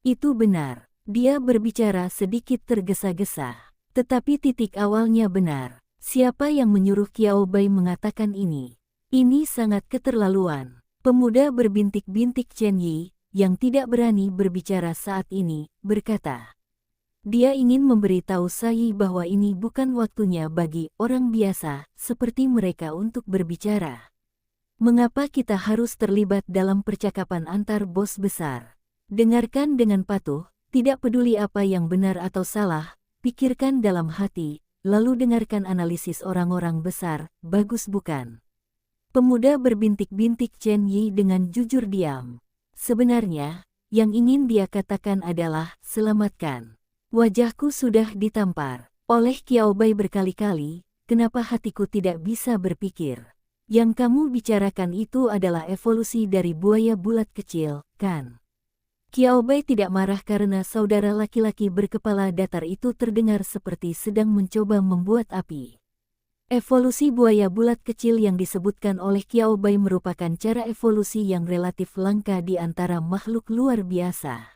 Itu benar, dia berbicara sedikit tergesa-gesa. Tetapi titik awalnya benar. Siapa yang menyuruh Qiao Bai mengatakan ini? Ini sangat keterlaluan. Pemuda berbintik-bintik Chen Yi, yang tidak berani berbicara saat ini, berkata. Dia ingin memberitahu Sai bahwa ini bukan waktunya bagi orang biasa seperti mereka untuk berbicara. Mengapa kita harus terlibat dalam percakapan antar bos besar? Dengarkan dengan patuh, tidak peduli apa yang benar atau salah, pikirkan dalam hati, lalu dengarkan analisis orang-orang besar, bagus bukan? Pemuda berbintik-bintik Chen Yi dengan jujur diam. Sebenarnya, yang ingin dia katakan adalah, selamatkan. Wajahku sudah ditampar oleh Qiao Bai berkali-kali, kenapa hatiku tidak bisa berpikir? Yang kamu bicarakan itu adalah evolusi dari buaya bulat kecil, kan? Qiao Bai tidak marah karena saudara laki-laki berkepala datar itu terdengar seperti sedang mencoba membuat api. Evolusi buaya bulat kecil yang disebutkan oleh Qiao Bai merupakan cara evolusi yang relatif langka di antara makhluk luar biasa.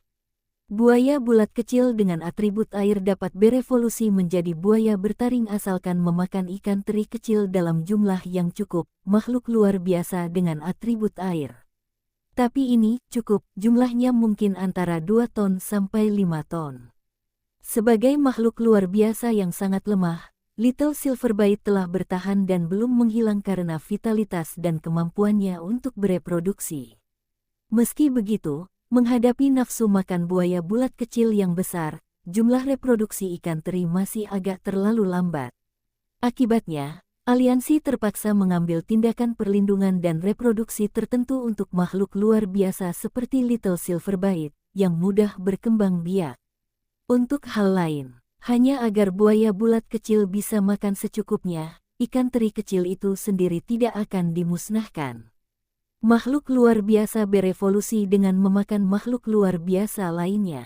Buaya bulat kecil dengan atribut air dapat berevolusi menjadi buaya bertaring asalkan memakan ikan teri kecil dalam jumlah yang cukup, makhluk luar biasa dengan atribut air. Tapi ini cukup, jumlahnya mungkin antara 2 ton sampai 5 ton. Sebagai makhluk luar biasa yang sangat lemah, Little Silverbait telah bertahan dan belum menghilang karena vitalitas dan kemampuannya untuk bereproduksi. Meski begitu, menghadapi nafsu makan buaya bulat kecil yang besar, jumlah reproduksi ikan teri masih agak terlalu lambat. Akibatnya, aliansi terpaksa mengambil tindakan perlindungan dan reproduksi tertentu untuk makhluk luar biasa seperti Little Silverbait, yang mudah berkembang biak. Untuk hal lain, hanya agar buaya bulat kecil bisa makan secukupnya, ikan teri kecil itu sendiri tidak akan dimusnahkan. Makhluk luar biasa berevolusi dengan memakan makhluk luar biasa lainnya.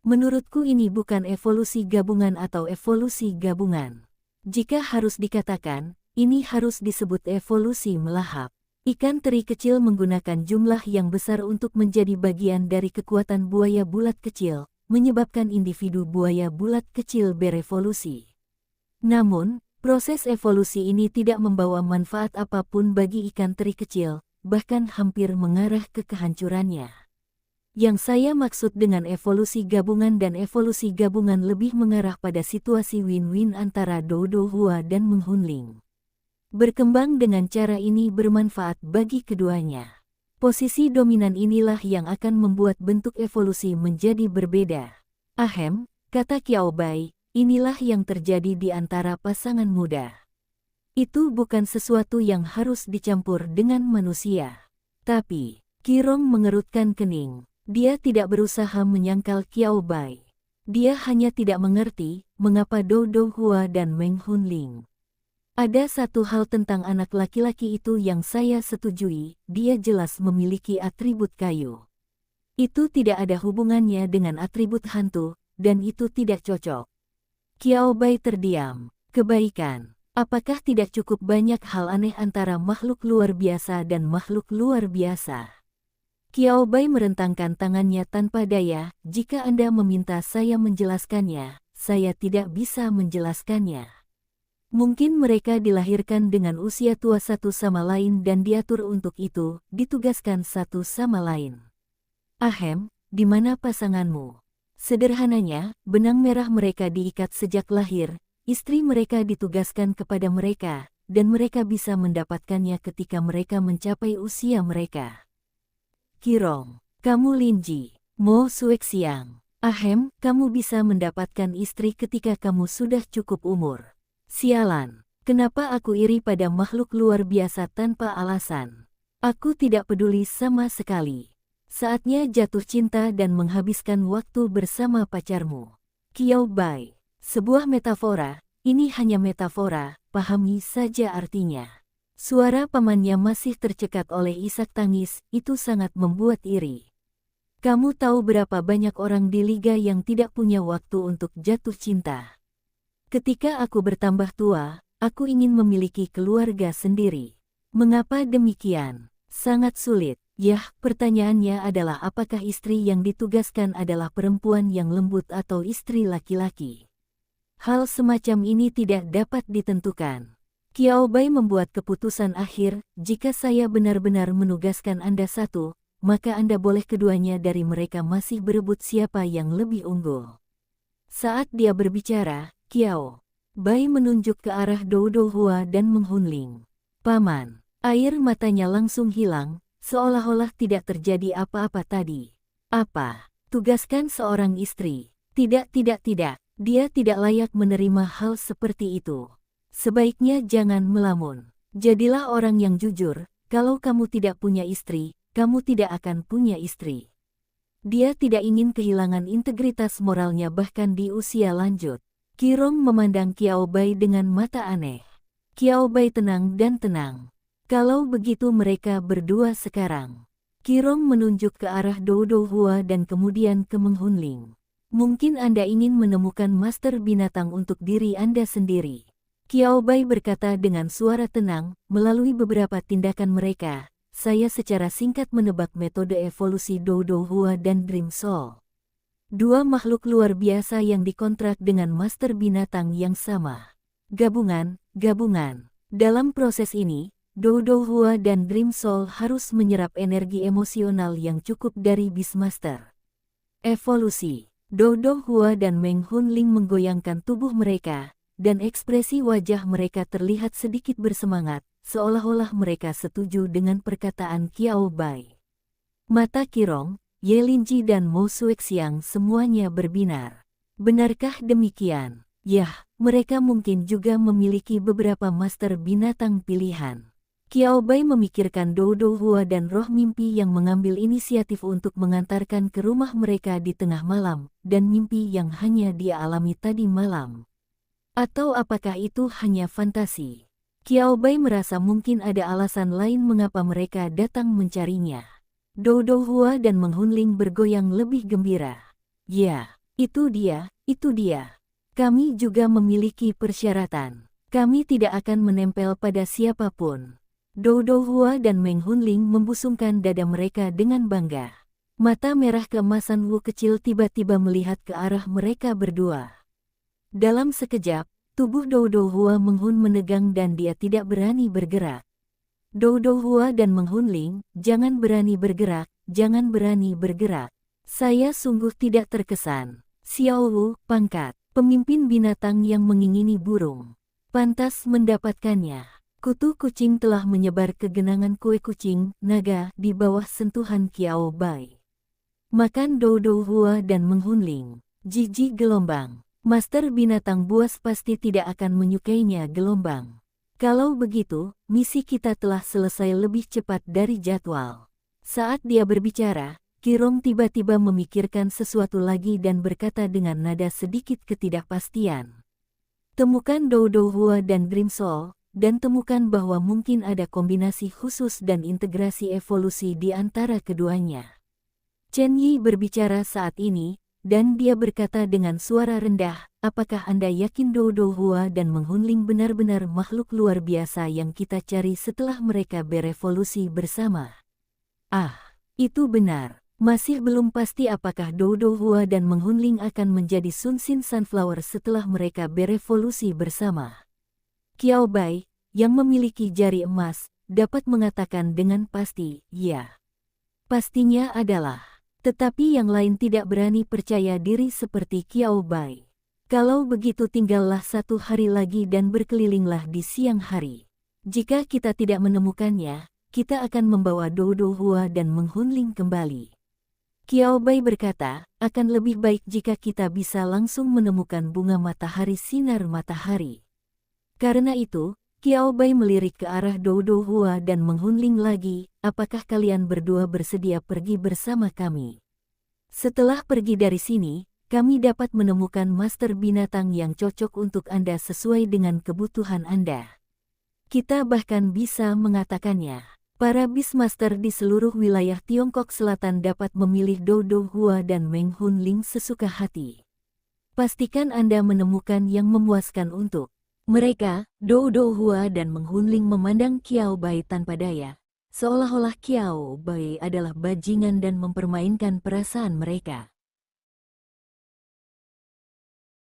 Menurutku ini bukan evolusi gabungan atau evolusi gabungan. Jika harus dikatakan, ini harus disebut evolusi melahap. Ikan teri kecil menggunakan jumlah yang besar untuk menjadi bagian dari kekuatan buaya bulat kecil, menyebabkan individu buaya bulat kecil berevolusi. Namun, proses evolusi ini tidak membawa manfaat apapun bagi ikan teri kecil, bahkan hampir mengarah ke kehancurannya. Yang saya maksud dengan evolusi gabungan dan evolusi gabungan lebih mengarah pada situasi win-win antara Dodo Hua dan Meng Hunling. Berkembang dengan cara ini bermanfaat bagi keduanya. Posisi dominan inilah yang akan membuat bentuk evolusi menjadi berbeda. Ahem, kata Qiao Bai, inilah yang terjadi di antara pasangan muda. Itu bukan sesuatu yang harus dicampur dengan manusia. Tapi, Qirong mengerutkan kening. Dia tidak berusaha menyangkal Qiao Bai. Dia hanya tidak mengerti mengapa Dodo Hua dan Meng Hunling. Ada satu hal tentang anak laki-laki itu yang saya setujui, dia jelas memiliki atribut kayu. Itu tidak ada hubungannya dengan atribut hantu, dan itu tidak cocok. Qiao Bai terdiam. Kebaikan. Apakah tidak cukup banyak hal aneh antara makhluk luar biasa dan makhluk luar biasa? Qiao Bai merentangkan tangannya tanpa daya, jika Anda meminta saya menjelaskannya, saya tidak bisa menjelaskannya. Mungkin mereka dilahirkan dengan usia tua satu sama lain dan diatur untuk itu, ditugaskan satu sama lain. Ahem, di mana pasanganmu? Sederhananya, benang merah mereka diikat sejak lahir, istri mereka ditugaskan kepada mereka, dan mereka bisa mendapatkannya ketika mereka mencapai usia mereka. Qirong, kamu Linji, Mo Suexiang. Ahem, kamu bisa mendapatkan istri ketika kamu sudah cukup umur. Sialan, kenapa aku iri pada makhluk luar biasa tanpa alasan? Aku tidak peduli sama sekali. Saatnya jatuh cinta dan menghabiskan waktu bersama pacarmu. Qiao Bai. Sebuah metafora, ini hanya metafora, pahami saja artinya. Suara pamannya masih tercekat oleh isak tangis, itu sangat membuat iri. Kamu tahu berapa banyak orang di liga yang tidak punya waktu untuk jatuh cinta. Ketika aku bertambah tua, Aku ingin memiliki keluarga sendiri. Mengapa demikian? Sangat sulit. Yah, pertanyaannya adalah apakah istri yang ditugaskan adalah perempuan yang lembut atau istri laki-laki. Hal semacam ini tidak dapat ditentukan. Qiao Bai membuat keputusan akhir, jika saya benar-benar menugaskan Anda satu, maka Anda boleh keduanya dari mereka masih berebut siapa yang lebih unggul. Saat dia berbicara, Qiao Bai menunjuk ke arah Dou Dou Hua dan menghunling. Paman, air matanya langsung hilang, seolah-olah tidak terjadi apa-apa tadi. Apa? Tugaskan seorang istri. Tidak. Dia tidak layak menerima hal seperti itu. Sebaiknya jangan melamun. Jadilah orang yang jujur, kalau kamu tidak punya istri, kamu tidak akan punya istri. Dia tidak ingin kehilangan integritas moralnya bahkan di usia lanjut. Qirong memandang Qiao Bai dengan mata aneh. Qiao Bai tenang dan tenang. Kalau begitu mereka berdua sekarang. Qirong menunjuk ke arah Dou Dou Hua dan kemudian ke menghunling. Mungkin Anda ingin menemukan master binatang untuk diri Anda sendiri. Qiao Bai berkata dengan suara tenang, melalui beberapa tindakan mereka, saya secara singkat menebak metode evolusi Dou Dou Hua dan Dream Soul. Dua makhluk luar biasa yang dikontrak dengan master binatang yang sama. Gabungan. Dalam proses ini, Dou Dou Hua dan Dream Soul harus menyerap energi emosional yang cukup dari Beastmaster. Evolusi. Dou Dou Hua dan Meng Hunling menggoyangkan tubuh mereka, dan ekspresi wajah mereka terlihat sedikit bersemangat, seolah-olah mereka setuju dengan perkataan Qiao Bai. Mata Qirong, Ye Linji dan Mo Xuexiang semuanya berbinar. Benarkah demikian? Yah, mereka mungkin juga memiliki beberapa master binatang pilihan. Qiao Bai memikirkan Dou Dou Hua dan roh mimpi yang mengambil inisiatif untuk mengantarkan ke rumah mereka di tengah malam, dan mimpi yang hanya dia alami tadi malam. Atau apakah itu hanya fantasi? Qiao Bai merasa mungkin ada alasan lain mengapa mereka datang mencarinya. Dou Dou Hua dan menghunling bergoyang lebih gembira. Ya, itu dia. Kami juga memiliki persyaratan. Kami tidak akan menempel pada siapapun. Dou Dou Hua dan Meng Hunling membusungkan dada mereka dengan bangga. Mata merah keemasan Wu kecil tiba-tiba melihat ke arah mereka berdua. Dalam sekejap, tubuh Dou Dou Hua Menghun menegang dan dia tidak berani bergerak. Dou Dou Hua dan menghunling, jangan berani bergerak. Saya sungguh tidak terkesan. Xiao Wu, pangkat, pemimpin binatang yang mengingini burung. Pantas mendapatkannya. Kutu kucing telah menyebar ke genangan kue kucing, naga, di bawah sentuhan Qiao Bai. Makan Dou Dou Hua dan menghunling. Jijik gelombang. Master binatang buas pasti tidak akan menyukainya gelombang. Kalau begitu, misi kita telah selesai lebih cepat dari jadwal. Saat dia berbicara, Qirong tiba-tiba memikirkan sesuatu lagi dan berkata dengan nada sedikit ketidakpastian. Temukan Dou Dou Hua dan Dream Soul, dan temukan bahwa mungkin ada kombinasi khusus dan integrasi evolusi di antara keduanya. Chen Yi berbicara saat ini, dan dia berkata dengan suara rendah, apakah Anda yakin Dou Dou Hua dan menghunling benar-benar makhluk luar biasa yang kita cari setelah mereka berevolusi bersama? Ah, itu benar. Masih belum pasti apakah Dou Dou Hua dan menghunling akan menjadi Sun Xin Sunflower setelah mereka berevolusi bersama. Qiao Bai, yang memiliki jari emas, dapat mengatakan dengan pasti, ya. Pastinya adalah. Tetapi yang lain tidak berani percaya diri seperti Qiao Bai. Kalau begitu tinggallah 1 hari lagi dan berkelilinglah di siang hari. Jika kita tidak menemukannya, kita akan membawa Dou Dou Hua dan menghunling kembali. Qiao Bai berkata, akan lebih baik jika kita bisa langsung menemukan bunga matahari sinar matahari. Karena itu, Qiao Bai melirik ke arah Dou Dou Hua dan menghunling lagi, apakah kalian berdua bersedia pergi bersama kami? Setelah pergi dari sini, kami dapat menemukan master binatang yang cocok untuk Anda sesuai dengan kebutuhan Anda. Kita bahkan bisa mengatakannya. Para Beastmaster di seluruh wilayah Tiongkok Selatan dapat memilih Dou Dou Hua dan Meng Hunling sesuka hati. Pastikan Anda menemukan yang memuaskan untuk Mereka, Dou Dou Hua dan Meng Hunling memandang Qiao Bai tanpa daya, seolah-olah Qiao Bai adalah bajingan dan mempermainkan perasaan mereka.